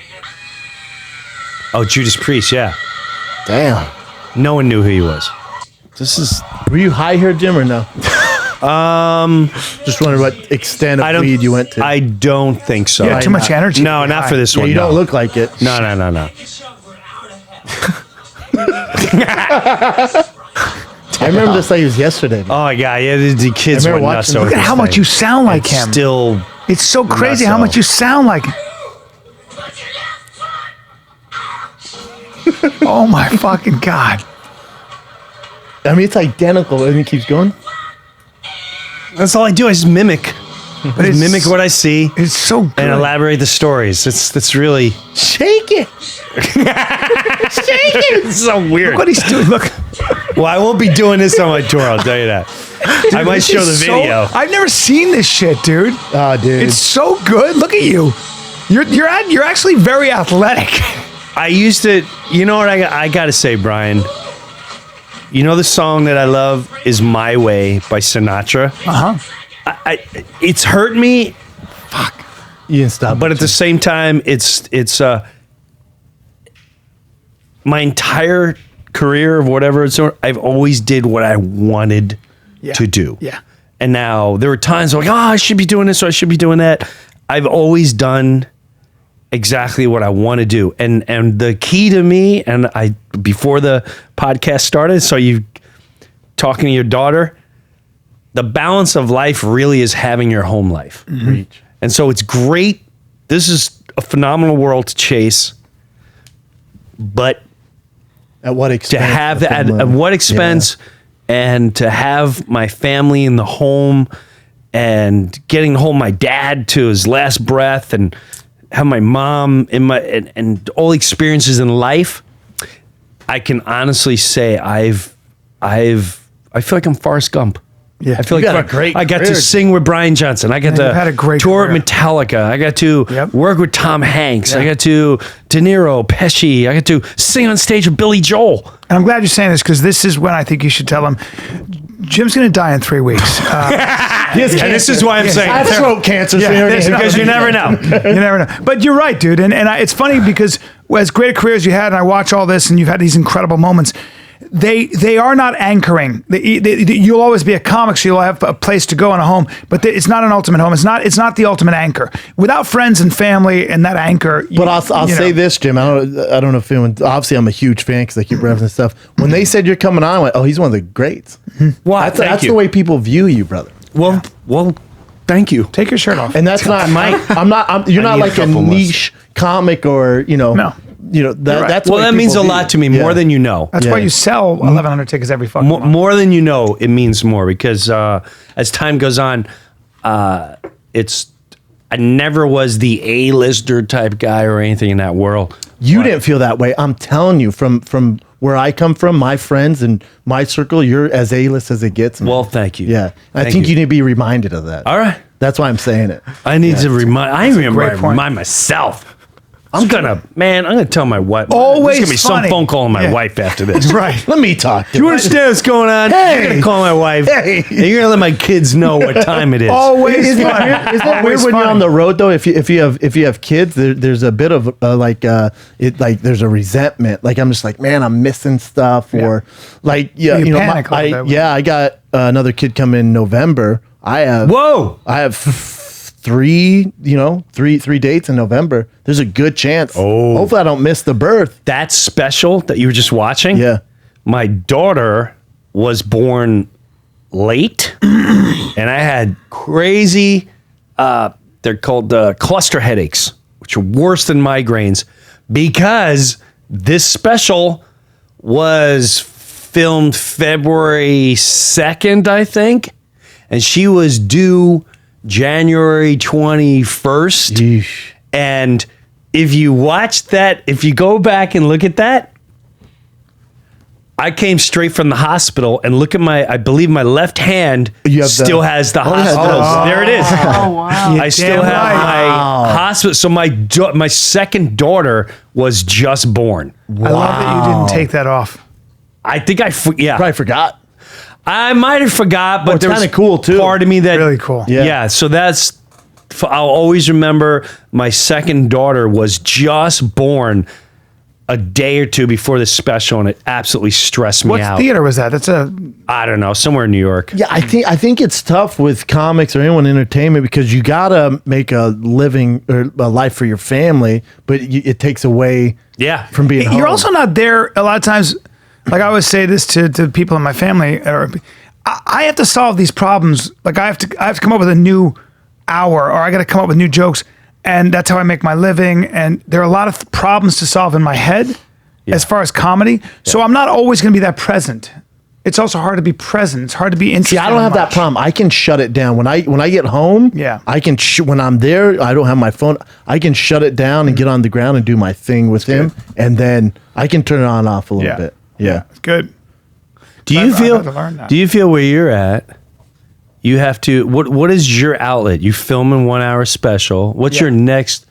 Oh, Judas Priest, yeah. Damn. No one knew who he was. This is. Were you high here, Jim, or no? Just wondering what extent of weed you went to. I don't think so. You had too much energy. No, not for this Yeah, one. you no. don't look like it. No. this young for an hour and a half. I remember this like it was yesterday. Man. Oh my God, yeah, the kids I went remember nuts watching- over Look at this how much thing. you sound like It's him. Still, It's so crazy how so. much you sound like him. Oh my fucking God. I mean, it's identical, and it keeps going. that's all I do. I just mimic. But it's- Mimic what I see It's so good. and elaborate the stories. That's really Shake it. it's so weird. What he's doing. Look. Well, I won't be doing this on my tour. I'll tell you that. I might This show the is so- video. I've never seen this shit, dude. Oh, dude. It's so good. Look at you. You're actually very athletic. I used to, you know what I got to say, Brian? You know the song that I love is My Way by Sinatra? Uh-huh. It's hurt me, you didn't stop. but at the same time, it's my entire career of whatever it's, I've always did what I wanted to do. Yeah. And now there were times like, I should be doing this or I should be doing that. I've always done exactly what I want to do. And the key to me, and I before the podcast started, so you talking to your daughter, the balance of life really is having your home life. Reach. And so it's great. This is a phenomenal world to chase. But At what expense? to have that at what expense, and to have my family in the home and getting to hold my dad to his last breath and have my mom in my and all experiences in life, I can honestly say I feel like I'm Forrest Gump. Yeah. I feel You like got a great I got to career. sing with Brian Johnson. I got Yeah, you've had a to great tour career. at Metallica. I got to Yep. work with Tom Hanks. I got to De Niro, Pesci. I got to sing on stage with Billy Joel. And I'm glad you're saying this because this is when I think you should tell him. Jim's going to die in 3 weeks. And this is why I'm saying I have throat cancer. so you're gonna- because you never know. You never know. But you're right, dude. And it's funny because as great a career as you had, and I watch all this, and you've had these incredible moments. They are not anchoring. You'll always be a comic, so you'll have a place to go and a home. But it's not an ultimate home. It's not the ultimate anchor. Without friends and family and that anchor. But I'll say this, Jim. I don't know if anyone. Obviously, I'm a huge fan because I keep referencing stuff. When they said you're coming on, I went, "Oh, he's one of the greats." Wow, That's the way people view you, brother. Well, thank you. Take your shirt off. And that's not my. You're not need a like a couple more. niche comic or No. That's the Well, way that means a people view lot you. to me, more than you know. That's why you sell 1,100 tickets every fucking month. More than you know, it means more because as time goes on, I never was the A-lister type guy or anything in that world. You didn't feel that way. I'm telling you, from where I come from, my friends and my circle, you're as A-list as it gets. Man. Well, thank you. Yeah, I Thank think you need to be reminded of that. All right. That's why I'm saying it. I need to remind. great point. Remind myself. I'm gonna tell my wife. Always There's gonna be funny. some phone call on my Yeah. wife after this. Right. Let me talk. You understand what's going on? Hey. You're gonna call my wife. Hey. And you're gonna let my kids know what time it is. Always Isn't it funny. weird, isn't it weird Always when you're funny. on the road though? If you have kids, there's a bit of there's a resentment. Like I'm just like, man, I'm missing stuff, or like You panic a little bit. I got another kid coming in November. I have three dates in November. There's a good chance. Oh. Hopefully I don't miss the birth. That special that you were just watching. Yeah. My daughter was born late, and I had crazy. They're called cluster headaches, which are worse than migraines, because this special was filmed February 2nd, I think, and she was due January 21st. Yeesh. And if you watch that, if you go back and look at that, I came straight from the hospital and look at I believe my left hand You have still has the yeah, it hospital. does. There it is. Oh, wow. I still have my hospital. So my second daughter was just born. I love that you didn't take that off. I think Probably forgot. I might have forgot, but it's there was kinda cool, too. part of me that Really cool. Yeah. So I'll always remember my second daughter was just born a day or two before this special, and it absolutely stressed me What out. theater was that? That's I don't know, somewhere in New York. Yeah, I think it's tough with comics or anyone in entertainment because you gotta make a living or a life for your family, but it takes away from being home. You're also not there a lot of times. Like I always say this to people in my family, I have to solve these problems. Like I have to come up with a new hour, or I got to come up with new jokes, and that's how I make my living. And there are a lot of problems to solve in my head as far as comedy. So I'm not always going to be that present. It's also hard to be present. It's hard to be interested. See, I don't have that problem. I can shut it down when I get home. Yeah. I can when I'm there. I don't have my phone. I can shut it down and get on the ground and do my thing with him, and then I can turn it on and off a little bit. Yeah. It's good. Do you I've feel? had to learn that. Do you feel where you're at? You have to. What is your outlet? You film in 1 hour special. What's your next?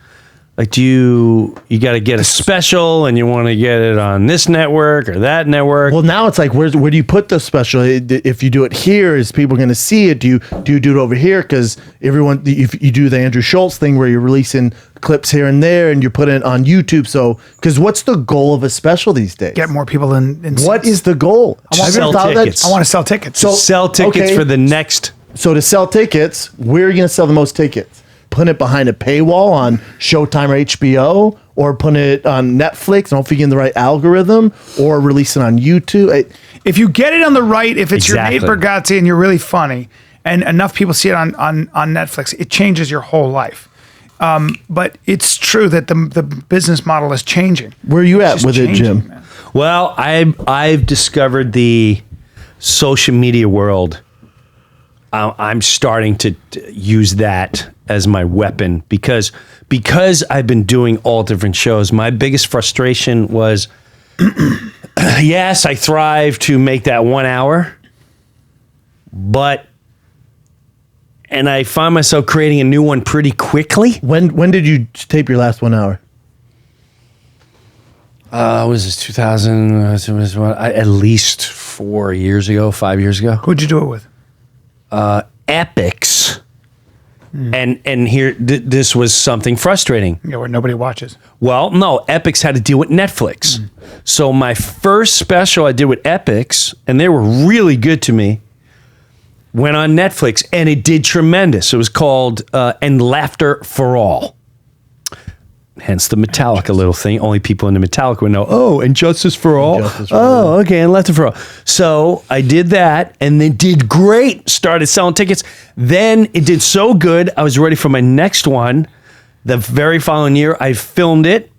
Like, do you got to get a special and you want to get it on this network or that network? Well, now it's like, where do you put the special? If you do it here, is people going to see it? Do you do it over here? Because if you do the Andrew Schultz thing where you're releasing clips here and there and you're putting it on YouTube. So, because what's the goal of a special these days? Get more people in What is the goal? I want Have you ever sell thought of that? tickets. I want to sell tickets. So- Sell tickets okay. for the next. So to sell tickets, where are you going to sell the most tickets? Putting it behind a paywall on Showtime or HBO, or putting it on Netflix and hopefully getting the right algorithm, or releasing on YouTube. If you get it on the right, if it's Exactly. your Nate Bargatze and you're really funny, and enough people see it on Netflix, it changes your whole life. But it's true that the business model is changing. Where are you at It's with just it, changing, Jim? man. Well, I've discovered the social media world. I'm starting to use that as my weapon because I've been doing all different shows. My biggest frustration was, yes, I thrive to make that 1 hour, and I find myself creating a new one pretty quickly. When did you tape your last 1 hour? Was this 2000? At least 5 years ago. Who'd you do it with? Epics. And here, this was something frustrating. Yeah, where nobody watches. Well, no, Epics had to deal with Netflix. So my first special I did with Epics, and they were really good to me, went on Netflix, and it did tremendous. It was called And Laughter for All. Hence the Metallica little thing. Only people into Metallica would know, oh, and Justice for All? Okay, and Laughter for All. So I did that, and then did great. Started selling tickets. Then it did so good, I was ready for my next one. The very following year, I filmed it.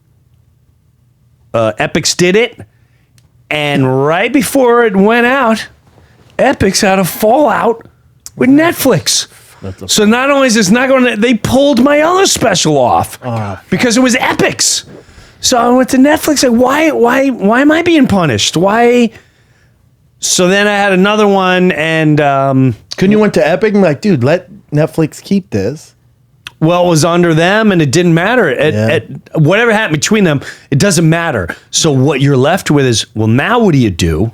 Epics did it. And right before it went out, Epics had a fallout with Netflix. So not only is this not going to, they pulled my other special off because it was Epics. So I went to Netflix, like, why am I being punished? Why? So then I had another one, and Couldn't you went to Epic and be like, dude, let Netflix keep this? well, it was under them, and it didn't matter. Whatever happened between them, it doesn't matter. So what you're left with is, well, now what do you do?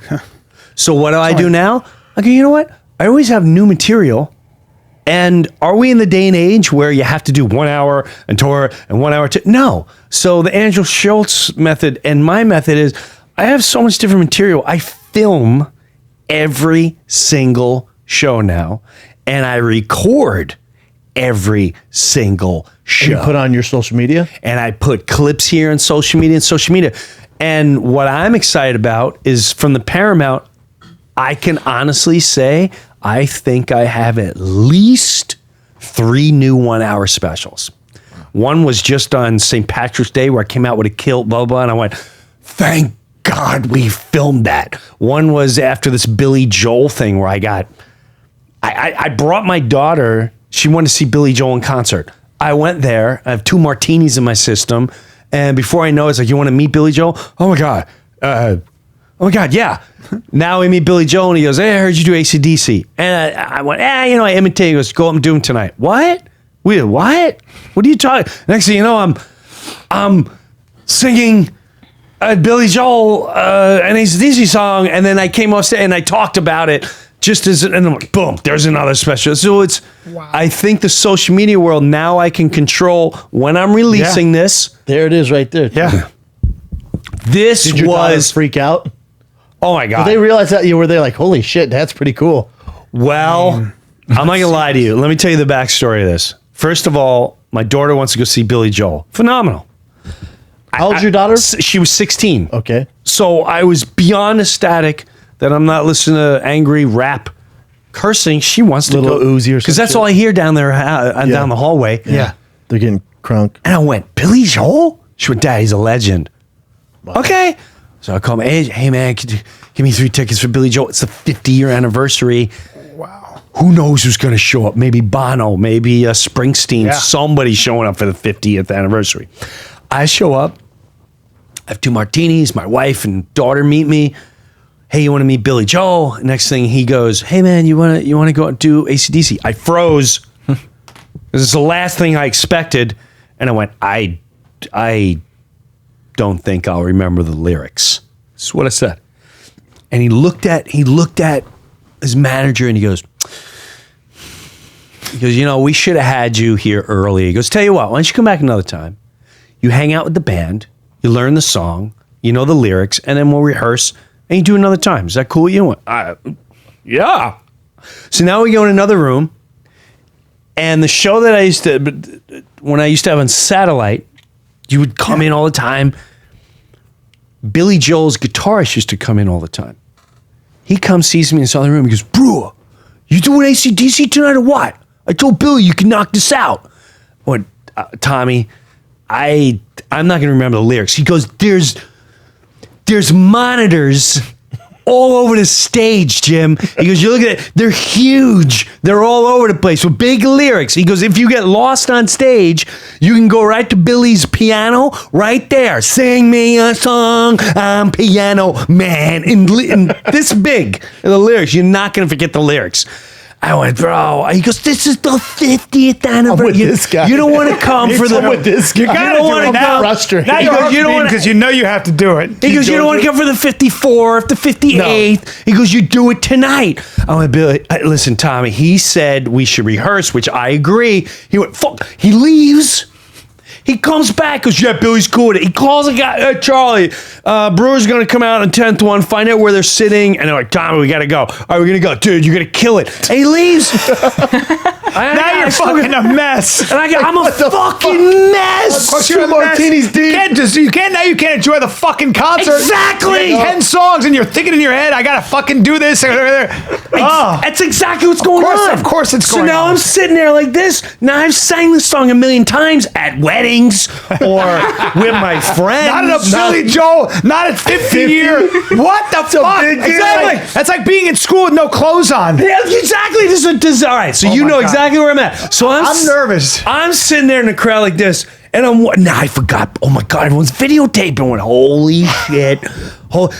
So what do I do now? I go, you know what? I always have new material. And are we in the day and age where you have to do 1 hour and tour and 1 hour? No. So the Andrew Schultz method and my method is I have so much different material. I film every single show now, and I record every single show. You put on your social media? And I put clips here on social media. And what I'm excited about is from the Paramount, I can honestly say I think I have at least 3 new 1 hour specials. One was just on St. Patrick's Day where I came out with a kilt, blah, blah, and I went, thank God we filmed that. One was after this Billy Joel thing where I brought my daughter. She wanted to see Billy Joel in concert. I went there. I have 2 martinis in my system. And before I know it, it's like, you want to meet Billy Joel? Oh my God, yeah. Now we meet Billy Joel, and he goes, hey, I heard you do AC/DC. And I went, I imitate. He goes, go up and do him tonight. What? What? What are you talking? Next thing you know, I'm singing Billy Joel, an AC/DC song, and then I came off stage and I talked about it and I'm like, boom, there's another special. So it's, I think the social media world, now I can control when I'm releasing this. There it is right there. Yeah. This Did your daughter was, freak out? oh my God. Did they realize that you were there like, holy shit, that's pretty cool. Well, I'm not going to lie to you. Let me tell you the backstory of this. First of all, my daughter wants to go see Billy Joel. Phenomenal. How old's your daughter? She was 16. Okay. So I was beyond ecstatic that I'm not listening to angry rap cursing. She wants to Little go. Uzi or because some that's shit. all I hear down there, down the hallway. Yeah. They're getting crunk. And I went, Billy Joel? She went, Dad, he's a legend. Okay. So I called him, hey man, could you give me 3 tickets for Billy Joel? It's the 50-year anniversary. Wow. Who knows who's going to show up? Maybe Bono, maybe Springsteen, Yeah. somebody showing up for the 50th anniversary. I show up. I have 2 martinis. My wife and daughter meet me. Hey, you want to meet Billy Joel? Next thing he goes, hey man, you want to go and do AC/DC? I froze. This is the last thing I expected. And I went, I don't think I'll remember the lyrics. This is what I said. And he looked at his manager and he goes, we should have had you here early. He goes, tell you what, why don't you come back another time? You hang out with the band, you learn the song, you know the lyrics, and then we'll rehearse and you do another time. Is that cool? You went, yeah. So now we go in another room, and the show that when I used to have on satellite, you would come in all the time. Billy Joel's guitarist used to come in all the time. He comes, sees me in the other room. He goes, Breuer, you doing AC/DC tonight or what? I told Billy you can knock this out. I went, Tommy, I'm not going to remember the lyrics. He goes, there's monitors all over the stage, Jim. He goes, you look at it, they're huge. They're all over the place with big lyrics. He goes, if you get lost on stage, you can go right to Billy's piano right there. Sing me a song, I'm piano man. And this big, the lyrics, you're not going to forget the lyrics. I went, bro. He goes, this is the 50th anniversary. with this guy. You don't want to come for the. I'm with this guy. You gotta don't do wanna it now. frustrated. Now He you're goes, you don't wanna- because you know you have to do it. He goes, you don't want to come for the 54th, the 58th. He goes, you do it tonight. I went, Billy, listen, Tommy, he said we should rehearse, which I agree. He went, fuck. He leaves. He comes back, goes, yeah, Billy's cool with it. He calls a guy, Charlie, Brewer's going to come out on 10th one, find out where they're sitting. And they're like, Tommy, we got to go. All right, we're going to go. Dude, you're going to kill it. And he leaves. Now you're fucking a mess. And I'm a fucking mess. Of course you're a mess. martinis deep. You can't enjoy the fucking concert. Exactly. You got 10 songs and you're thinking in your head, I gotta fucking do this. Oh. That's exactly what's going on. Of course it's going So now on. I'm sitting there like this. Now I've sang this song a million times at weddings or with my friends. Not at a Billy Joel, not at 50 year. What the fuck? big deal. Exactly. That's like being in school with no clothes on. Yeah, exactly. This is all right. So you my know God. exactly where I'm at. So I'm nervous. I'm sitting there in the crowd like this, and now I forgot. Oh my God, everyone's videotaping. Went, holy shit.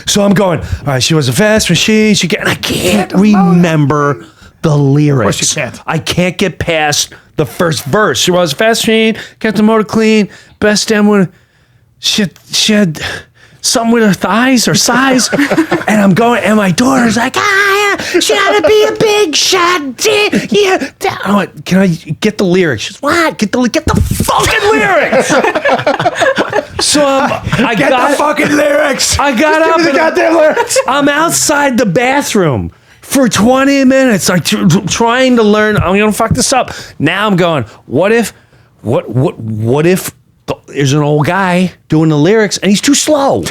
So I'm going, all right, she was a fast machine. And I can't remember the lyrics. Of course you can't. I can't get past the first verse. She was a fast machine, kept the motor clean, best damn one. She had something with her thighs or size. And I'm going, and my daughter's like, she had to be a big shot. Yeah. I'm like, can I get the lyrics? She's what? Get the fucking lyrics. So I got the fucking lyrics. I got up and Goddamn lyrics. I'm outside the bathroom for 20 minutes, like trying to learn. I'm gonna fuck this up. Now I'm going, what if there's an old guy doing the lyrics and he's too slow?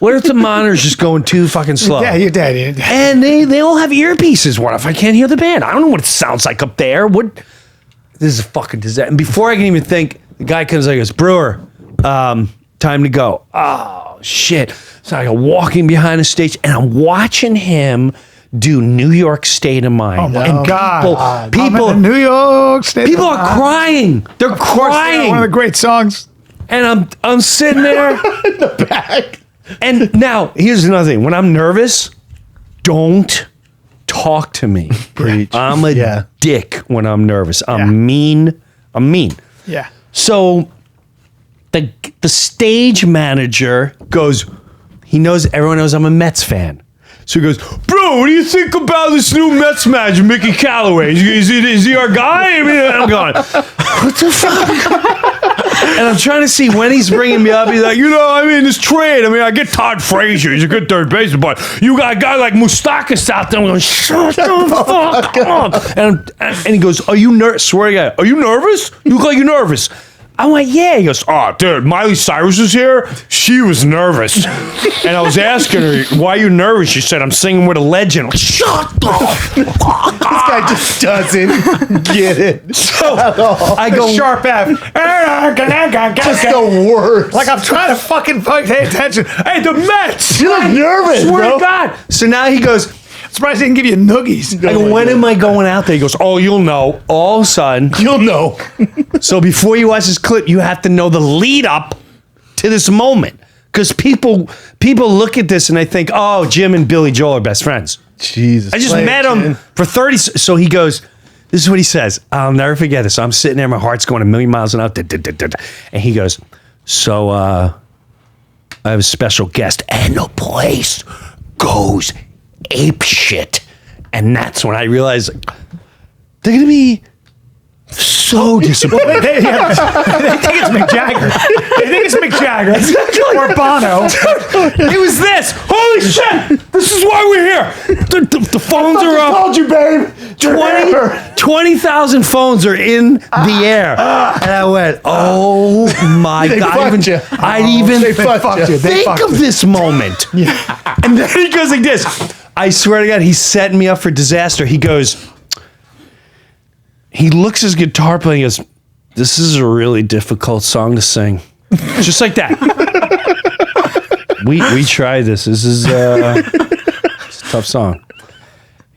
What if the monitor's just going too fucking slow? Yeah, you're dead. And they all have earpieces. What if I can't hear the band? I don't know what it sounds like up there. This is a fucking disaster. And before I can even think, the guy comes like, goes, Brewer, time to go. Oh, shit. So I go walking behind the stage and I'm watching him do New York State of Mind. Oh my and God. people I'm in New York State. People are crying. They're Of course, crying. one of the great songs. And I'm sitting there in the back. And now here's another thing. When I'm nervous, don't talk to me. Preach. I'm a dick when I'm nervous. I'm mean. Yeah. So the stage manager goes, everyone knows I'm a Mets fan. So he goes, bro, what do you think about this new Mets manager, Mickey Callaway? Is he our guy? I mean, I'm going, what the fuck? And I'm trying to see when he's bringing me up. He's like, this trade. I get Todd Frazier. He's a good third baseman, but you got a guy like Moustakas out there. I'm going, shut the fuck up. And he goes, are you nervous? Swear to God, are you nervous? You look like you're nervous. I'm like, yeah. He goes, oh, dude, Miley Cyrus was here. She was nervous. And I was asking her, why are you nervous? She said, I'm singing with a legend. Like, shut the fuck up. This guy just doesn't get it. So I go, Sharp F. Just the worst. Like I'm trying to fucking pay attention. Hey, the Mets. You look nervous, swear bro. to God. So now he goes, Surprised they didn't give you noogies. I go, when am I going out there? He goes, oh, you'll know. All of a sudden, You'll know. so before you watch this clip, you have to know the lead up to this moment. Because people look at this and they think, oh, Jim and Billy Joel are best friends. Jesus. I just met him for 30. So he goes, this is what he says. I'll never forget this. So I'm sitting there, my heart's going a million miles an hour. And he goes, so I have a special guest. And the place goes ape shit. And that's when I realized they're going to be so disappointed. They think it's Mick Jagger. They think it's Mick Jagger or Bono. It was this. Holy shit. This is why we're here. The phones are up. told you, babe. 20,000 phones are in the air. And I went, oh my They God. fucked you. I'd even They fucked you. They think fucked of you. this moment. And then he goes like this. I swear to God, he's setting me up for disaster. He goes, he looks at his guitar player and he goes, this is a really difficult song to sing. Just like that. We tried this. This is it's a tough song.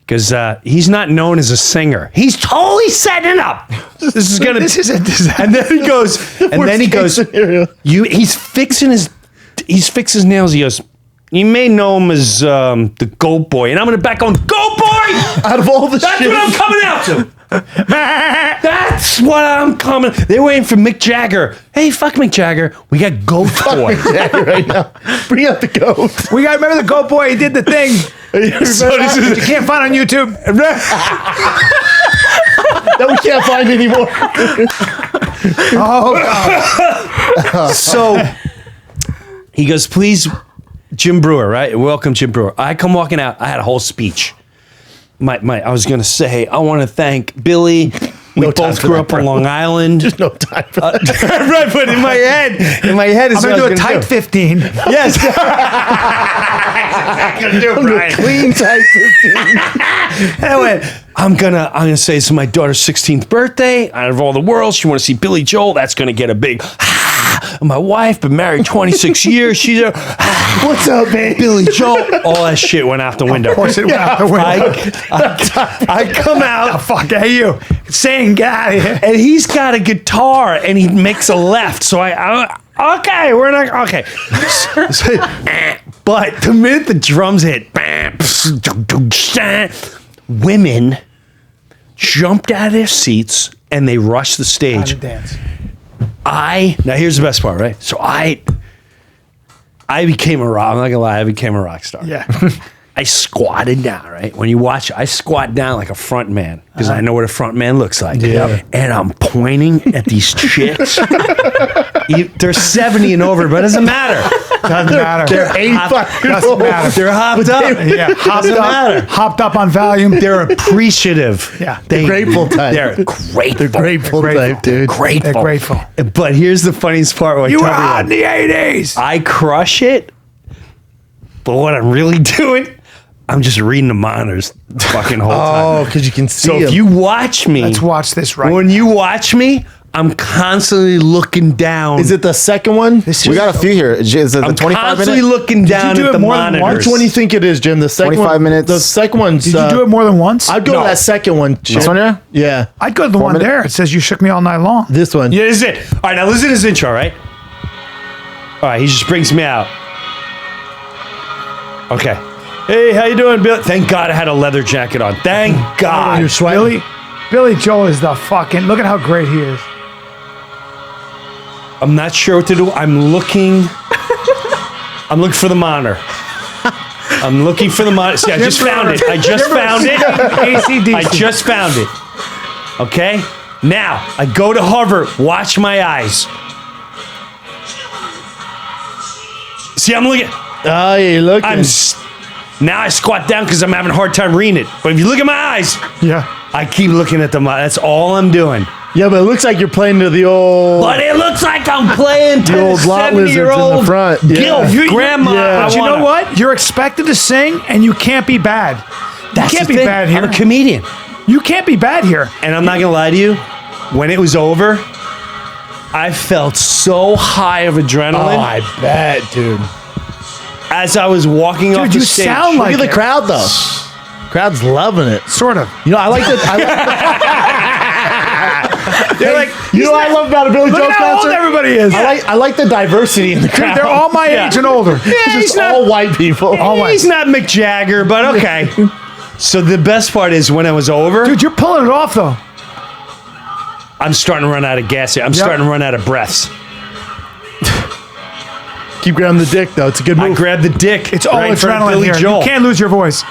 Because he's not known as a singer. He's totally setting it up. This is a disaster. And then he goes, Worst case scenario. he's fixing his nails. He goes, You may know him as the Goat Boy, and I'm gonna back on Goat Boy. Out of all the That's shit. what I'm coming out to. That's what I'm coming. They're waiting for Mick Jagger. Hey, fuck Mick Jagger. We got Goat Boy. right now. Bring out the goat. We got, remember the Goat Boy? He did the thing. So this You is, can't find on YouTube. That we can't find anymore. Oh, God. so he goes, please, Jim Breuer, right? Welcome, Jim Breuer. I come walking out. I had a whole speech. I was going to say, I want to thank Billy. We No time both for grew that, up bro. on Long Island. There's no time for that. Right, but in my head is I'm what going I to was do a gonna tight 15. Yes. gonna do, Brian. Clean tight 15. Anyway, I'm gonna say it's my daughter's 16th birthday. Out of all the world, she want to see Billy Joel. That's gonna get a big. My wife been married 26 years. She's a. What's up, man? Billy Joel. All that shit went out the window. Of course it went out the window. I come out. Fuck, hey, you. Saying, get out of here. And he's got a guitar and he makes a left. So okay, we're not okay. But the minute the drums hit, women jumped out of their seats and they rushed the stage. Dance. Now here's the best part, right? So I became a rock. I'm not gonna lie, I became a rock star. Yeah. I squatted down, right? When you watch, I squat down like a front man because I know what a front man looks like. Yeah. And I'm pointing at these chicks. They're 70 and over, but it doesn't matter. Doesn't matter. They're 85 years Doesn't old. matter. They're hopped up. Yeah, hopped Doesn't up, matter. hopped up on volume. They're appreciative. Yeah. They, Grateful type. They're grateful. They're grateful They're type, dude. Grateful. They're grateful. But here's the funniest part. You were hot in the 80s. I crush it, but what I'm really doing, I'm just reading the monitors the fucking whole time. Oh, because you can see So if him. you watch me, Let's watch this right when you watch me, I'm constantly looking down. Is it the second one? We got a few here. Is it the I'm 25 constantly minute? looking down do at it the more than monitors. once? Which one do you think it is, Jim? The second 25 one? minutes. The second one's. Did you do it more than once? I'd go to that second one. Jim. This one here? Yeah. I'd go to the one minutes? there. It says you shook me all night long. This one. Yeah, this is it. All right, now listen to his intro, right? All right, he just brings me out. Okay. Hey, how you doing, Bill? Thank God I had a leather jacket on. Thank God. You're sweating. Billy Joel is the fucking. Look at how great he is. I'm not sure what to do. I'm looking for the monitor. I'm looking for the monitor. See, I just found it. I just found it. ACDC. I just found it. Okay? Now, I go to Harvard. Watch my eyes. See, I'm looking. Oh, you're looking. Now I squat down because I'm having a hard time reading it. But if you look at my eyes, Yeah. I keep looking at them. That's all I'm doing. Yeah, but it looks like you're playing to the old. But it looks like I'm playing to The old the lot lizards in the 70-year-old front. Yeah. Gilf, You- grandma. yeah. But you know what? You're expected to sing, and you can't be bad. That's you can't the be thing. bad here. I'm a comedian. You can't be bad here. And I'm not going to lie to you. When it was over, I felt so high of Oh, adrenaline I bet, dude. as I was walking off the you stage. sound Look like at the it. crowd, though. Crowd's loving it. Sort of. You know, I like that. They're like, You know what I love about a Billy look Joel at how old concert? everybody is. I like the diversity in the crowd. They're all my age and older. It's he's just not- all white people. He's not Mick Jagger, but okay. So the best part is when it was over, Dude, you're pulling it off, though. I'm starting to run out of gas here. I'm starting to run out of breaths. Keep grabbing the dick, though. It's a good I move. grabbed the dick. It's all right in front of adrenaline Billy here. Joel. You can't lose your voice.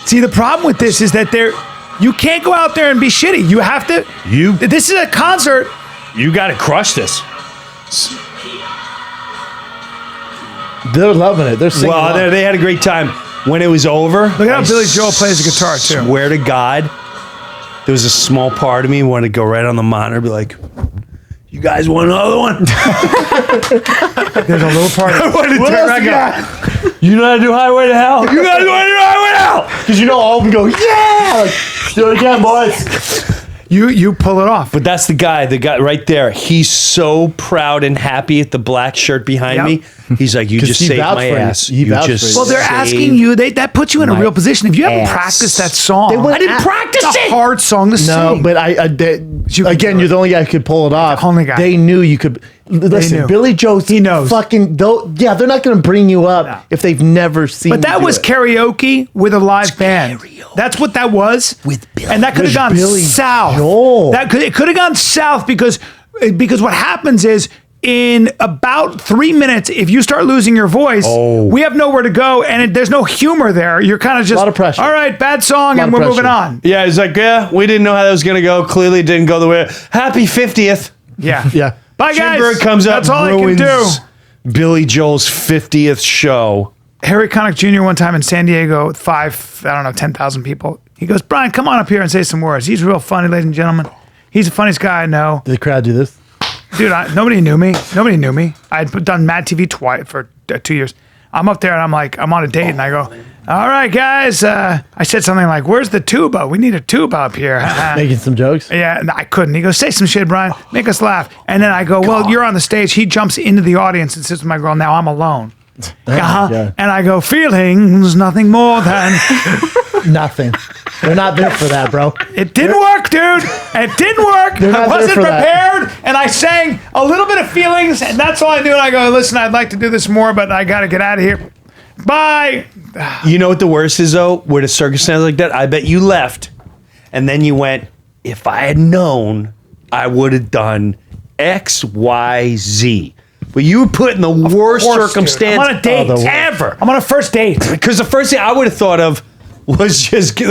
See, the problem with this is that you can't go out there and be shitty. You have to. This is a concert. You got to crush this. They're loving it. They're singing. Well, along. they had a great time. When it was over, Look at how Billy Joel plays the guitar, too. Swear to God, there was a small part of me wanted to go right on the monitor and be like, you guys want another one? There's a little part. I wanted to What turn else around you and go, you know how to do Highway to Hell? You guys want to do Highway to Hell? Because you know all of them go, yeah! Like, do it again, boys. You pull it off. But that's the guy right there. He's so proud and happy at the black shirt behind Yep. me. He's like, you 'Cause just he saved vouched my for you. ass. He You vouched just for you. Well, they're asking you. That puts you in a my real position. If you haven't ass. practiced that song, went I didn't at- practice it. It's a hard song to No, sing. but again, you're the only guy who could pull it off. only guy. They knew you could. Listen, knew. Billy Joe's. He knows. Fucking. Yeah, they're not going to bring you up No. if they've never seen. But that you do was it. karaoke with a live band. That's what that was. With Billy. And that could have With gone Billy south. Joel. It could have gone south because what happens is in about 3 minutes, if you start losing your voice, we have nowhere to go, and there's no humor there. You're kind of just lot of pressure. All right, bad song, Lot and of we're moving pressure. on. Yeah, he's like, yeah, we didn't know how that was going to go. Clearly it didn't go the way. Happy 50th. Yeah. Yeah. Bye, guys. Jim Bird comes up, That's all I can do. ruins Billy Joel's 50th show. Harry Connick Jr. one time in San Diego, 10,000 people. He goes, Brian, come on up here and say some words. He's real funny, ladies and gentlemen. He's the funniest guy I know. Did the crowd do this? Dude, nobody knew me. Nobody knew me. I'd done Mad TV twice for 2 years. I'm up there and I'm like, I'm on a date and I go, all right, guys. I said something like, where's the tuba? We need a tuba up here. Making some jokes. Yeah, and I couldn't. He goes, say some shit, Brian. Make us laugh. And then I go, well, you're on the stage. He jumps into the audience and sits with my girl. Now I'm alone. Yeah. And I go, feelings, nothing more than. Nothing. They're not there for that, bro. It didn't work, dude. It didn't work. They're I not there wasn't for that. prepared. And I sang a little bit of feelings, and that's all I knew. And I go, listen, I'd like to do this more, but I got to get out of here. Bye. You know what the worst is, though? With a circumstance like that, I bet you left, and then you went, if I had known, I would have done X, Y, Z. But you were put in the worst course, dude. circumstance I'm on a date. the worst. ever. I'm on a first date. Because the first thing I would have thought of was just you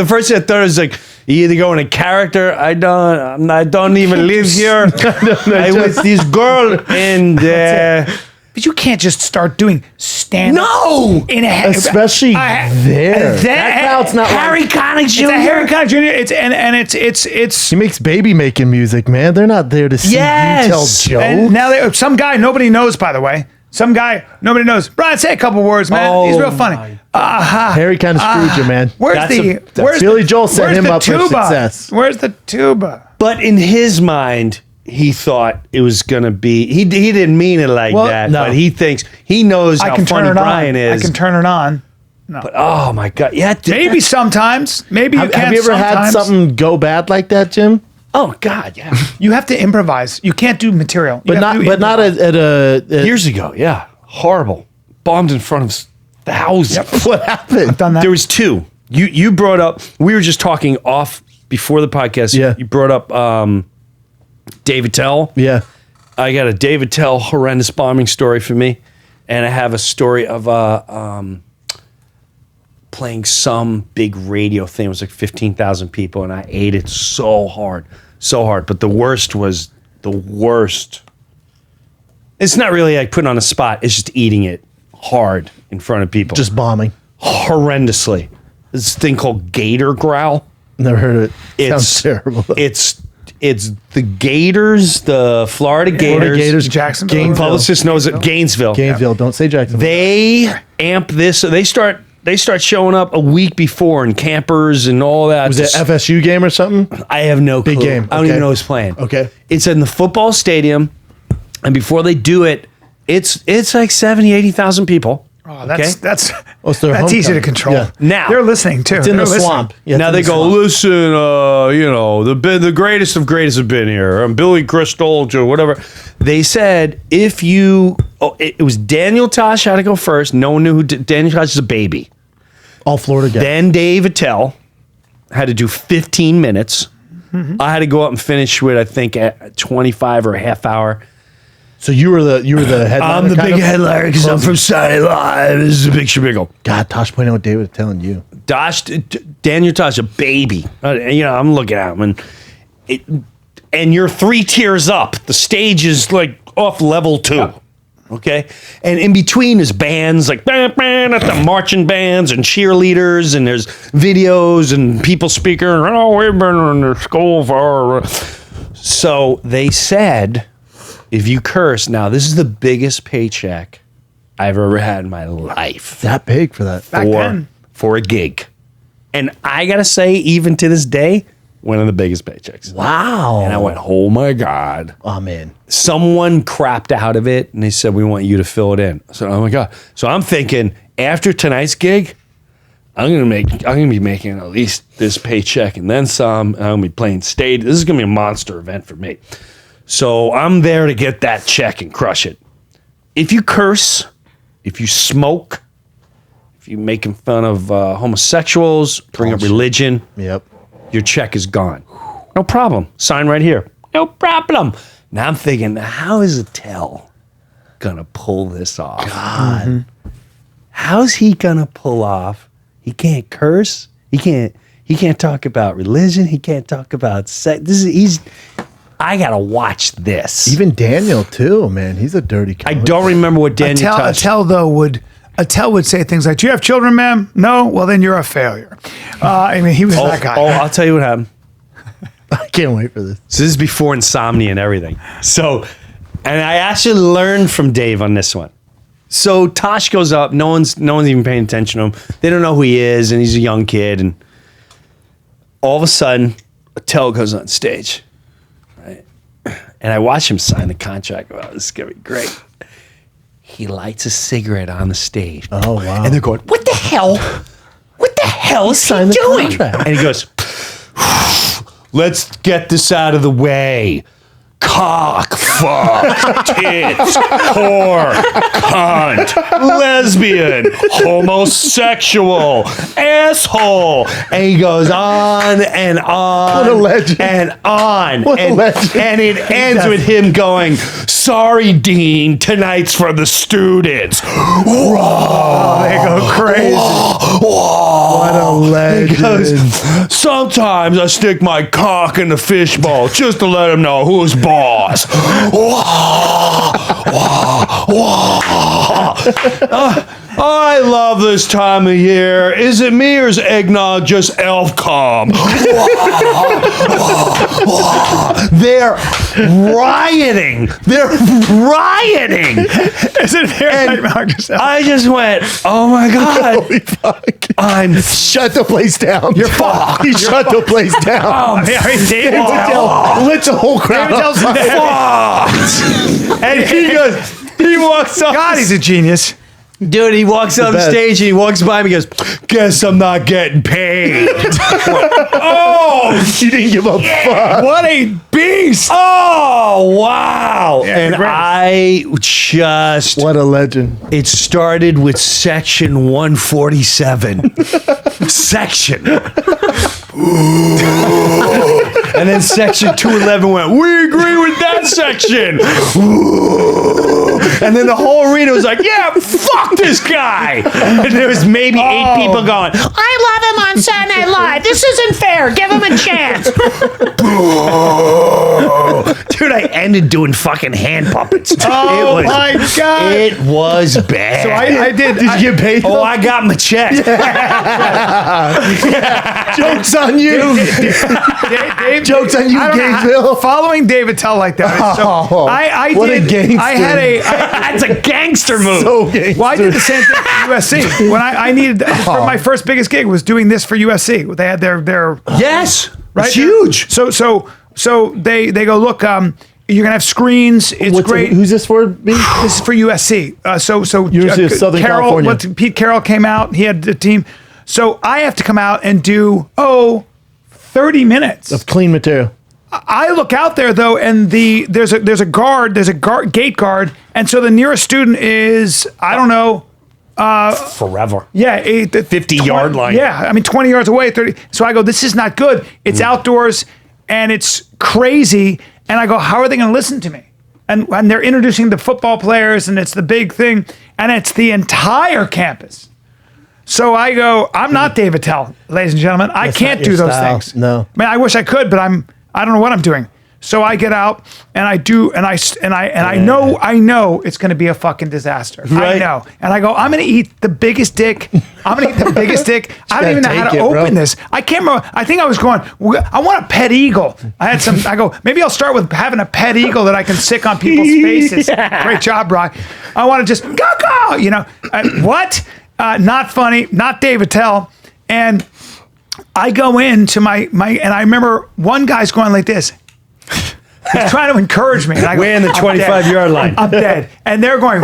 either go in a character. I don't even live here. I with this girl and But you can't just start doing stand-up. no. In a, Especially there. That crowd's not Harry like- Connick Jr. It's a Harry Connick Jr. It's He makes baby making music, man. They're not there to see Yes. you tell jokes. and now some guy nobody knows, by the way. Some guy nobody knows. Brian, say a couple words, man. He's real funny. Harry kind of screwed you, man. Where's Billy the Joel set where's him the up for tuba? success. Where's the tuba? But in his mind, he thought it was gonna be. He didn't mean it like Well, that. no. But he knows I how can turn funny it Brian on. is. I can turn it on. But oh my god, yeah. Maybe sometimes. Maybe you Have can. you ever had sometimes. something go bad like that, Jim? Oh god, yeah. You have to improvise. You can't do material. You But have not, to but not at a. Years ago, yeah, horrible. Bombed in front of thousands. What happened? done that. There was two. You brought up. We were just talking off before the podcast. Yeah. You brought up David Tell. Yeah. I got a David Tell horrendous bombing story for me, and I have a story of playing some big radio thing. It was like 15,000 people, and I ate it so hard. But the worst was the worst. It's not really like putting on a spot. It's just eating it hard in front of people. Just bombing. horrendously. This thing called gator growl. Never heard of it. It's Sounds terrible. though. It's the Gators, the Florida Gators. Gators, Jacksonville. Gainesville. Publicist knows it. Gainesville. Gainesville. Don't say Jacksonville. They amp this. So they start showing up a week before in campers and all that. Was it FSU game or something? I have no Big clue. game. I don't Okay. even know who's playing. Okay. It's in the football stadium, and before they do it, it's like 70, 80,000 people. Oh, that's Oh, so they're easy to homecoming. control. Yeah. Now They're listening too. It's in They're the listening. swamp. Yeah, now it's they in the go, swamp. listen, the greatest of greatest have been here. I'm Billy Crystal, or whatever. They said it was Daniel Tosh had to go first. No one knew who Daniel Tosh is a baby. All Florida guys. Then Dave Attell had to do 15 minutes. Mm-hmm. I had to go up and finish with I think at 25 or a half hour. So you were the headliner. I'm the kind big of? headliner because I'm from Saturday Live. This is a big schmiggle. God, Tosh pointed out what David was telling you. Daniel Tosh, a baby. I'm looking at him, and you're 3 tiers up. The stage is like off level 2. Okay, and in between is bands like at the marching bands and cheerleaders, and there's videos and people speaking. Oh, we've been in the school for. So they said, if you curse, now this is the biggest paycheck I've ever had in my life. That big for that. Back then. For a gig. And I gotta say, even to this day, One of the biggest paychecks. Wow. And I went, oh my God. Oh, man. Someone crapped out of it and they said, we want you to fill it in. I said, oh my God. So I'm thinking after tonight's gig, I'm gonna be making at least this paycheck and then some. And I'm gonna be playing stage. This is gonna be a monster event for me. So I'm there to get that check and crush it. If you curse, if you smoke, if you're making fun of homosexuals, bring up religion, Yep. your check is gone. No problem. Sign right here. No problem. Now I'm thinking, how is Attell gonna pull this off? God. How's he gonna pull off? He can't curse. He can't talk about religion. He can't talk about sex. I gotta watch this. Even Daniel, too, man. He's a dirty I comic. don't remember what Daniel touched. Attell would say things like, "Do you have children, ma'am? No. Well, then you're a failure." I mean, he was that guy. Oh, I'll tell you what happened. I can't wait for this. So this is before insomnia and everything. So, and I actually learned from Dave on this one. So Tosh goes up. No one's even paying attention to him. They don't know who he is, and he's a young kid. And all of a sudden, Attell goes on stage, right? And I watch him sign the contract. Wow, this is gonna be great. He lights a cigarette on the stage. Oh, wow. And they're going, "What the hell? What the hell is he signed the doing?" contract. And he goes, "Let's get this out of the way. Cock, fuck, tits, whore, cunt, lesbian, homosexual, asshole." And he goes on and on. What a legend. And on. What a and, legend. and it ends with him going, "Sorry, Dean, tonight's for the students." Oh, they go crazy. What a legend. He goes, "Sometimes I stick my cock in the fishbowl just to let him know who's boss." I love this time of year. Is it me or is eggnog just elf calm? They're rioting. They're rioting. Isn't there And just I just went, oh my God. Holy fuck. Shut the place down. You're fucked. He shut the place down. David Lit the whole crowd up. Fucked. And he walks up. God, he's a genius. Dude, he walks on the best. stage and he walks by me and goes, "Guess I'm not getting paid." Oh, He didn't give a fuck. What a beast! oh, wow. Yeah, And great. I just, What a legend. it started with section 147. Section. And then section 211 went, "We agree with that section." And then the whole arena was like, "Yeah, fuck this guy." And there was maybe 8 people going, "I love him on Saturday Night Live. This isn't fair. Give him a chance." Dude, I ended doing fucking hand puppets. Oh my God. It was bad. So I did. Did you get paid? Oh, I got my check. Joke's on you. Dave, Joke's on you, I don't know how- Gainesville. Following David Tell like that. So Oh, I what a did. gangster. I had a. That's a gangster move. So gangster. Well, I did the same thing for USC. When I needed my first biggest gig was doing this for USC. They had their Yes. right. It's huge. So they go, "Look, you're gonna have screens. It's great." Who's this for? Me? This is for USC. University of Southern California. Pete Carroll came out. He had the team. So I have to come out and do 30 minutes. Of clean material. I look out there though, and there's a gate guard, and so the nearest student is, I don't know, Forever. yeah, 50-yard line. Yeah, I mean 20 yards away, 30. So I go, this is not good. It's outdoors and it's crazy. And I go, how are they going to listen to me? And they're introducing the football players, and it's the big thing, and it's the entire campus. So I go, I'm not David Tell, ladies and gentlemen. I That's can't not do your those style. things. No. I mean, I wish I could, but I don't know what I'm doing. So I get out and I do, and I know it's going to be a fucking disaster. I Right. know. And I go, I'm going to eat the biggest dick. I'm going to eat the biggest dick. I don't even know how take to it, open bro. this. I can't remember. I think I was going, I want a pet eagle. I go, maybe I'll start with having a pet eagle that I can sick on people's faces. Great job, Bri. I want to just go, what? Not funny, not David Tell. And I go into my and I remember one guy's going like this. He's trying to encourage me. And I go, Way in the "I'm 25-yard line. I'm dead. And they're going,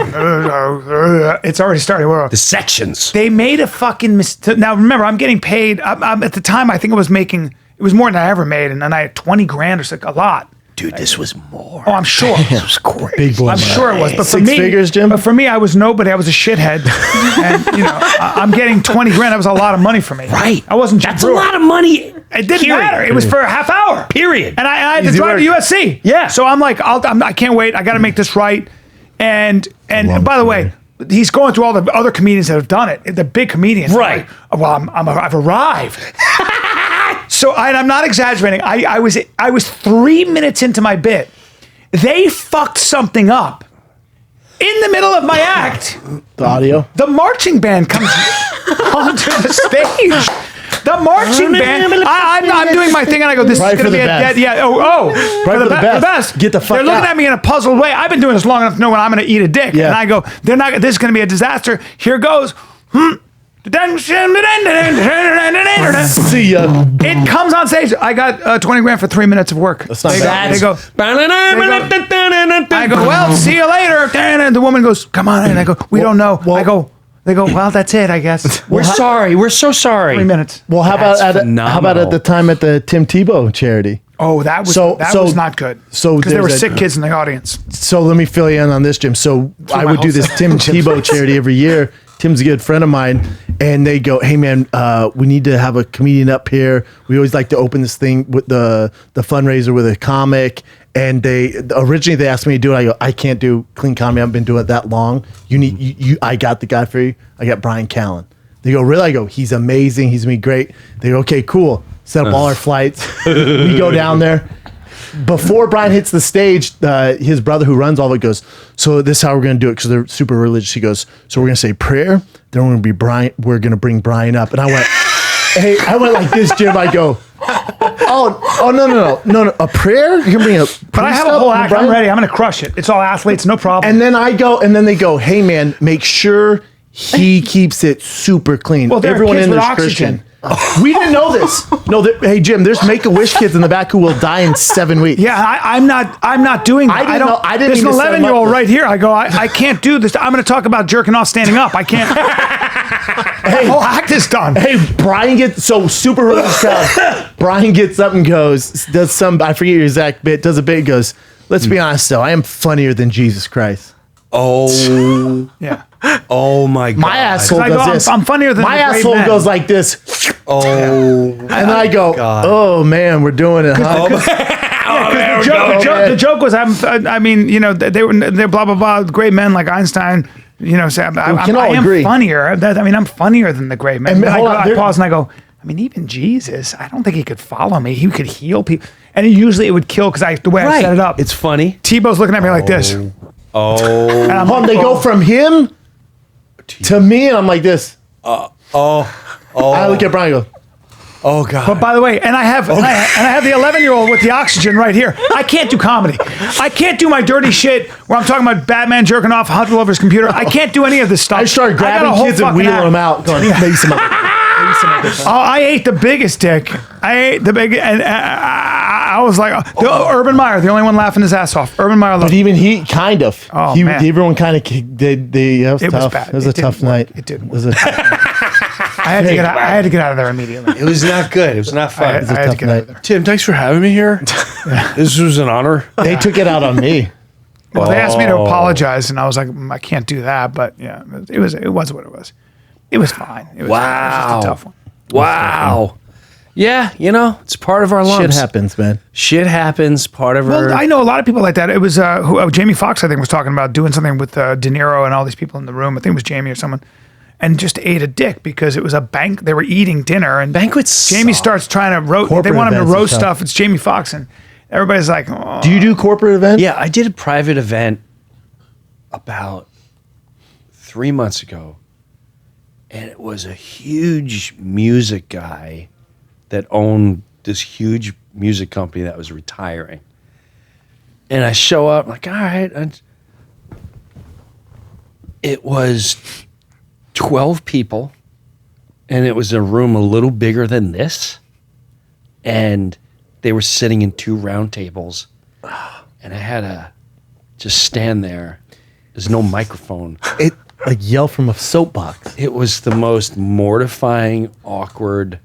it's already starting. The sections. They made a fucking mistake. Now, remember, I'm getting paid. I'm at the time, I think it was more than I ever made. And then I had 20 grand or something, a lot. Dude, this was more. Oh, I'm sure. This was great. Big boy. I'm sure it was. But for Six me, figures, Jim? But for me, I was nobody. I was a shithead. And, I'm getting 20 grand. That was a lot of money for me. Right. I wasn't Jim That's a Breuer. lot of money. It didn't matter. It was for a half hour. Period. And I had to Easy drive to work. USC. Yeah. So I'm like, I can't wait. I got to make this right. And by the way, he's going through all the other comedians that have done it. The big comedians. Right. I'm like, I've arrived. So I'm not exaggerating. I was 3 minutes into my bit. They fucked something up. In the middle of my act, The audio. the marching band comes onto the stage. The marching band. I'm doing my thing, and I go, "This Right is going for to be the a best. dead." Yeah. Oh. Right for the best. best. Get the fuck They're looking out. at me in a puzzled way. I've been doing this long enough to know when I'm going to eat a dick. Yeah. And I go, "They're not. This is going to be a disaster." Here goes. See ya. It comes on stage. I got 20 grand for 3 minutes of work. That's not They bad. They go. I go, well, see you later. And the woman goes, come on. And I go, we don't know. They go, well, that's it, I guess. We're sorry. We're so sorry. 3 minutes. Well, how about That's how about at phenomenal. the time at the Tim Tebow charity? Oh, that was So- that so- was not good. so because there were there's a- sick kids in the audience. So let me fill you in on this, Jim. So I my would do whole this set. Tim Tebow charity every year. Tim's a good friend of mine, and they go, "Hey man, we need to have a comedian up here. We always like to open this thing with the fundraiser with a comic." And they originally they asked me to do it. I go, "I can't do clean comedy. I haven't been doing it that long. You need you. I got the guy for you. I got Brian Callen." They go, "Really?" I go, "He's amazing. He's gonna be great." They go, "Okay, cool. Set up all our flights. We go down there." Before Brian hits the stage, his brother who runs all of it goes, "So this is how we're going to do it," because they're super religious. He goes, "So we're going to say prayer, then we're going to be Brian. We're going to bring Brian up." And I went, "Hey," I went like this, Jim. I go, "Oh no, a prayer? You can bring a But I have a whole act. I'm ready. I'm going to crush it. It's all athletes, no problem. And then I go, and then they go, "Hey man, make sure he keeps it super clean." Well, there are everyone kids in with there's oxygen. Christian. We didn't know this. No, hey Jim, there's Make-A-Wish kids in the back who will die in 7 weeks. yeah, I'm not doing that. I didn't know- I didn't There's an even set 'em up 11-year-old for- right here. I go, I can't do this. I'm going to talk about jerking off standing up. I can't. The whole act is done. Hey, Brian gets so super religious crowd. Brian gets up and goes, does some, I forget your exact bit, does a bit, goes, "Let's be honest though, I am funnier than Jesus Christ." Oh, Yeah. oh my God. My asshole I goes go, this. I'm funnier than my the great asshole men. goes like this, Oh, and I go, God. "Oh man, we're doing it, huh?" The joke was, I mean, they're blah, blah, blah, great men like Einstein, say, can all I am agree. funnier. I'm funnier than the great men. And And hold on, I there- pause and I go, I mean, even Jesus, I don't think he could follow me. He could heal people. And usually it would kill because the way I set it up. It's funny. Tebow's looking at me like this. Oh, And I'm Hold on, they go from him to me, and I'm like this. I look at Brian and go, oh God. But by the way, and I have the 11-year-old with the oxygen right here. I can't do comedy. I can't do my dirty shit where I'm talking about Batman jerking off all over his computer. I can't do any of this stuff. I started got a grabbing whole kids and fucking wheeling act. them out, going, "Maybe some other." Oh, I ate the biggest dick. I ate the big, and I was like, Urban Meyer, the only one laughing his ass off. Urban Meyer, But even he kind of. Oh, he, man. Everyone kind of. That was It was tough. bad. It was It a tough didn't work. night. It didn't It was a tough I had to get out of there immediately. It was not good. It was not I fun. had to tough get out of night. there. Tim, thanks for having me here. This was an honor. They took it out on me. Well, they asked me to apologize, and I was like, I can't do that. But yeah, it was what it was. It was fine. It was, Wow. it was just a tough one. Wow. Yeah, it's part of our lumps. Shit happens, man. Shit happens. Part of our. Well, I know a lot of people like that. It was Jamie Foxx, I think, was talking about doing something with De Niro and all these people in the room. I think it was Jamie or someone, and just ate a dick because it was a bank. They were eating dinner, and Banquets Jamie suck. starts trying to roast. They Corporate want him to events are roast tough. stuff. It's Jamie Foxx, and everybody's like, oh. Do you do corporate events? Yeah, I did a private event about 3 months ago, and it was a huge music guy that owned this huge music company that was retiring. And I show up, I'm like, all right. And it was 12 people and it was a room a little bigger than this, and they were sitting in 2 round tables, and I had to just stand there. There's no microphone. It like yell from a soapbox. It was the most mortifying, awkward,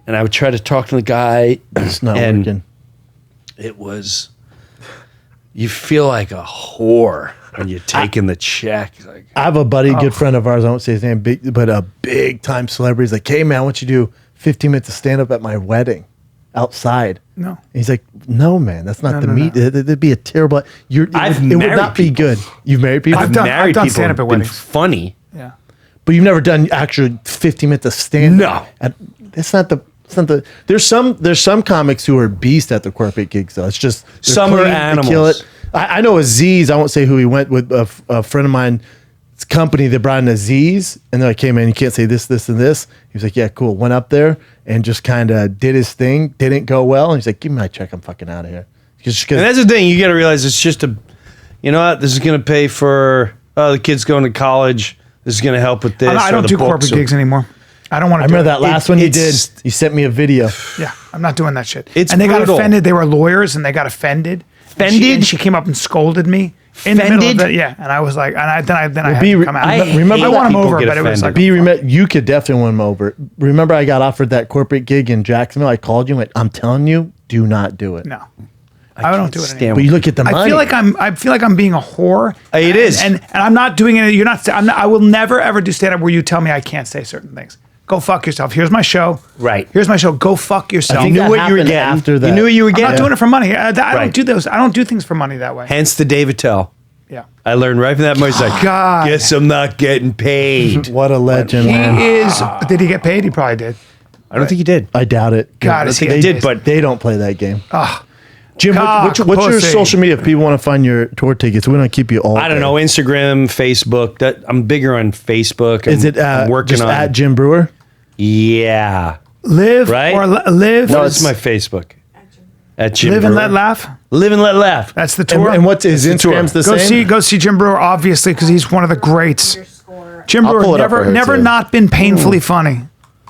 and I would try to talk to the guy. It's not and working. It was, you feel like a whore when you're taking the check. Like, I have a buddy, good friend of ours. I won't say his name, but a big time celebrity. He's like, "Hey man, why don't you do 15 minutes of stand up at my wedding outside?" No. And he's like, "No man, that's not the meat. It'd be a terrible. It would not be good. You've married people, I've done people stand-up have at been weddings. funny. Yeah. but you've never done actual 15 minutes of stand No. up. That's not the. It's not the. There's some comics who are beast at the corporate gigs though. It's just they're Some are clean, they kill animals. it. I know Aziz. I won't say who he went with. A friend of mine. Company that brought in Aziz, and they're like, "Hey man, you can't say this, this, and this." He was like, "Yeah, cool." Went up there and just kind of did his thing. Didn't go well, and he's like, "Give me my check. I'm fucking out of here." Just And that's the thing. You got to realize it's just you know what? This is going to pay for the kids going to college. This is going to help with this. I or don't the do books corporate or- gigs anymore. I don't want I to. remember that last one you did. it's- You sent me a video. Yeah, I'm not doing that shit. It's and they brutal. got offended. They were lawyers, and they got offended. Offended? And she came up and scolded me in the middle of Offended? it. Yeah, and I was like, and I had B, to come out. I remember I that won him people over, get but it was like, offended. You could definitely win him over. Remember, I got offered that corporate gig in Jacksonville. I called you and went, "I'm telling you, do not do it." no, I don't do it stand anymore. But you look at the money. I feel like I'm being a whore. It is. and I'm not doing it. You're not. I will never ever do stand up where you tell me I can't say certain things. Go fuck yourself. Here's my show. Right. Here's my show. Go fuck yourself. think You that knew what you were happened getting. after that. You knew what you were I'm getting. not doing it for money. I don't Right. do those. I don't do things for money that way. Hence the David Tell. Yeah. I learned right from that moment. He's like, God. guess I'm not getting paid. What a legend, man. He is. Did he get paid? He probably did. I don't think he did. I doubt it. God, is he think he did, but They don't play that game. Ah, Jim, what's your pussy. social media if people want to find your tour tickets? We don't keep you all I don't day. know, Instagram, Facebook. That I'm bigger on Facebook. Is it I'm working just on at Jim Breuer? Yeah. live Right? or live. What is my Facebook? At Jim Live and Brewer. let laugh. Live and let laugh. That's the And, tour. and what's his That's the tour. Instagram's the go same? see Jim Brewer, obviously, because he's one of the greats. Jim I'll pull Brewer it up right here, never too. not been painfully funny.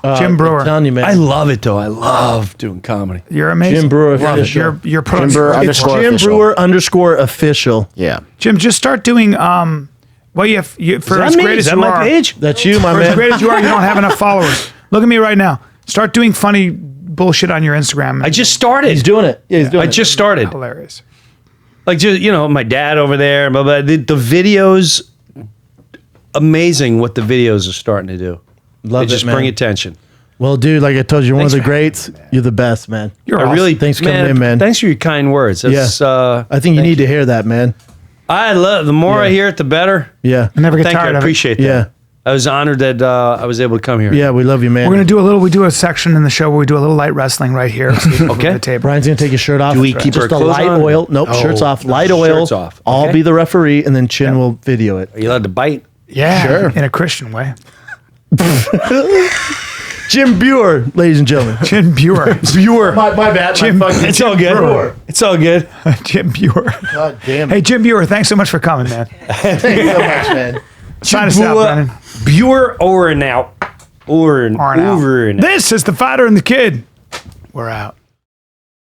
Jim I'm Brewer, telling you, man. I love it though. I love doing comedy. you're amazing. Jim Brewer Love it. official. You're put Jim on Brewer screen. It's underscore Jim official. Brewer underscore official. Yeah. Jim, just start doing. Well, you for Is that as me? great Is as that you my are, page? That's you, my for as man. great as you are, you don't have enough followers. Look at me right now. Start doing funny bullshit on your Instagram. I just started. He's doing it. Yeah, he's doing I it. just started. hilarious. Like, just, my dad over there, blah, blah. The videos, amazing what the videos are starting to do. Love They just it, man. bring attention. Well, dude, like I told you, you're one of Thanks the for having greats. You're the best, man. You're I awesome. really, Thanks for coming in, man. Thanks for your kind words. That's, I think you need to hear that, man. I love, the more I Yeah. hear it, the better. Yeah. I never get Thank you. tired I of it. appreciate that. Yeah. I was honored that I was able to come here. Yeah, we love you, man. We're gonna do a little. We do a section in the show where we do a little light wrestling right here. Okay. The table. Brian's gonna take his shirt off. Do we keep just our a clothes light on? oil? Nope, Oh, shirts off. no, Light oil. shirts off. I'll Okay. be the referee, and then Chin will video it. Are you allowed to bite? Yeah, Sure. in a Christian way. Jim Breuer, ladies and gentlemen. Jim Brewer. Brewer. My bad. Jim- my fucking It's all good. Brewer. It's all good. Jim Brewer. God damn it. Hey, Jim Brewer, thanks so much for coming, man. Thank you so much, man. Sign us out, Brennan. Brewer over and out. Over and Arn out. over and out. This is the Fighter and the Kid. We're out.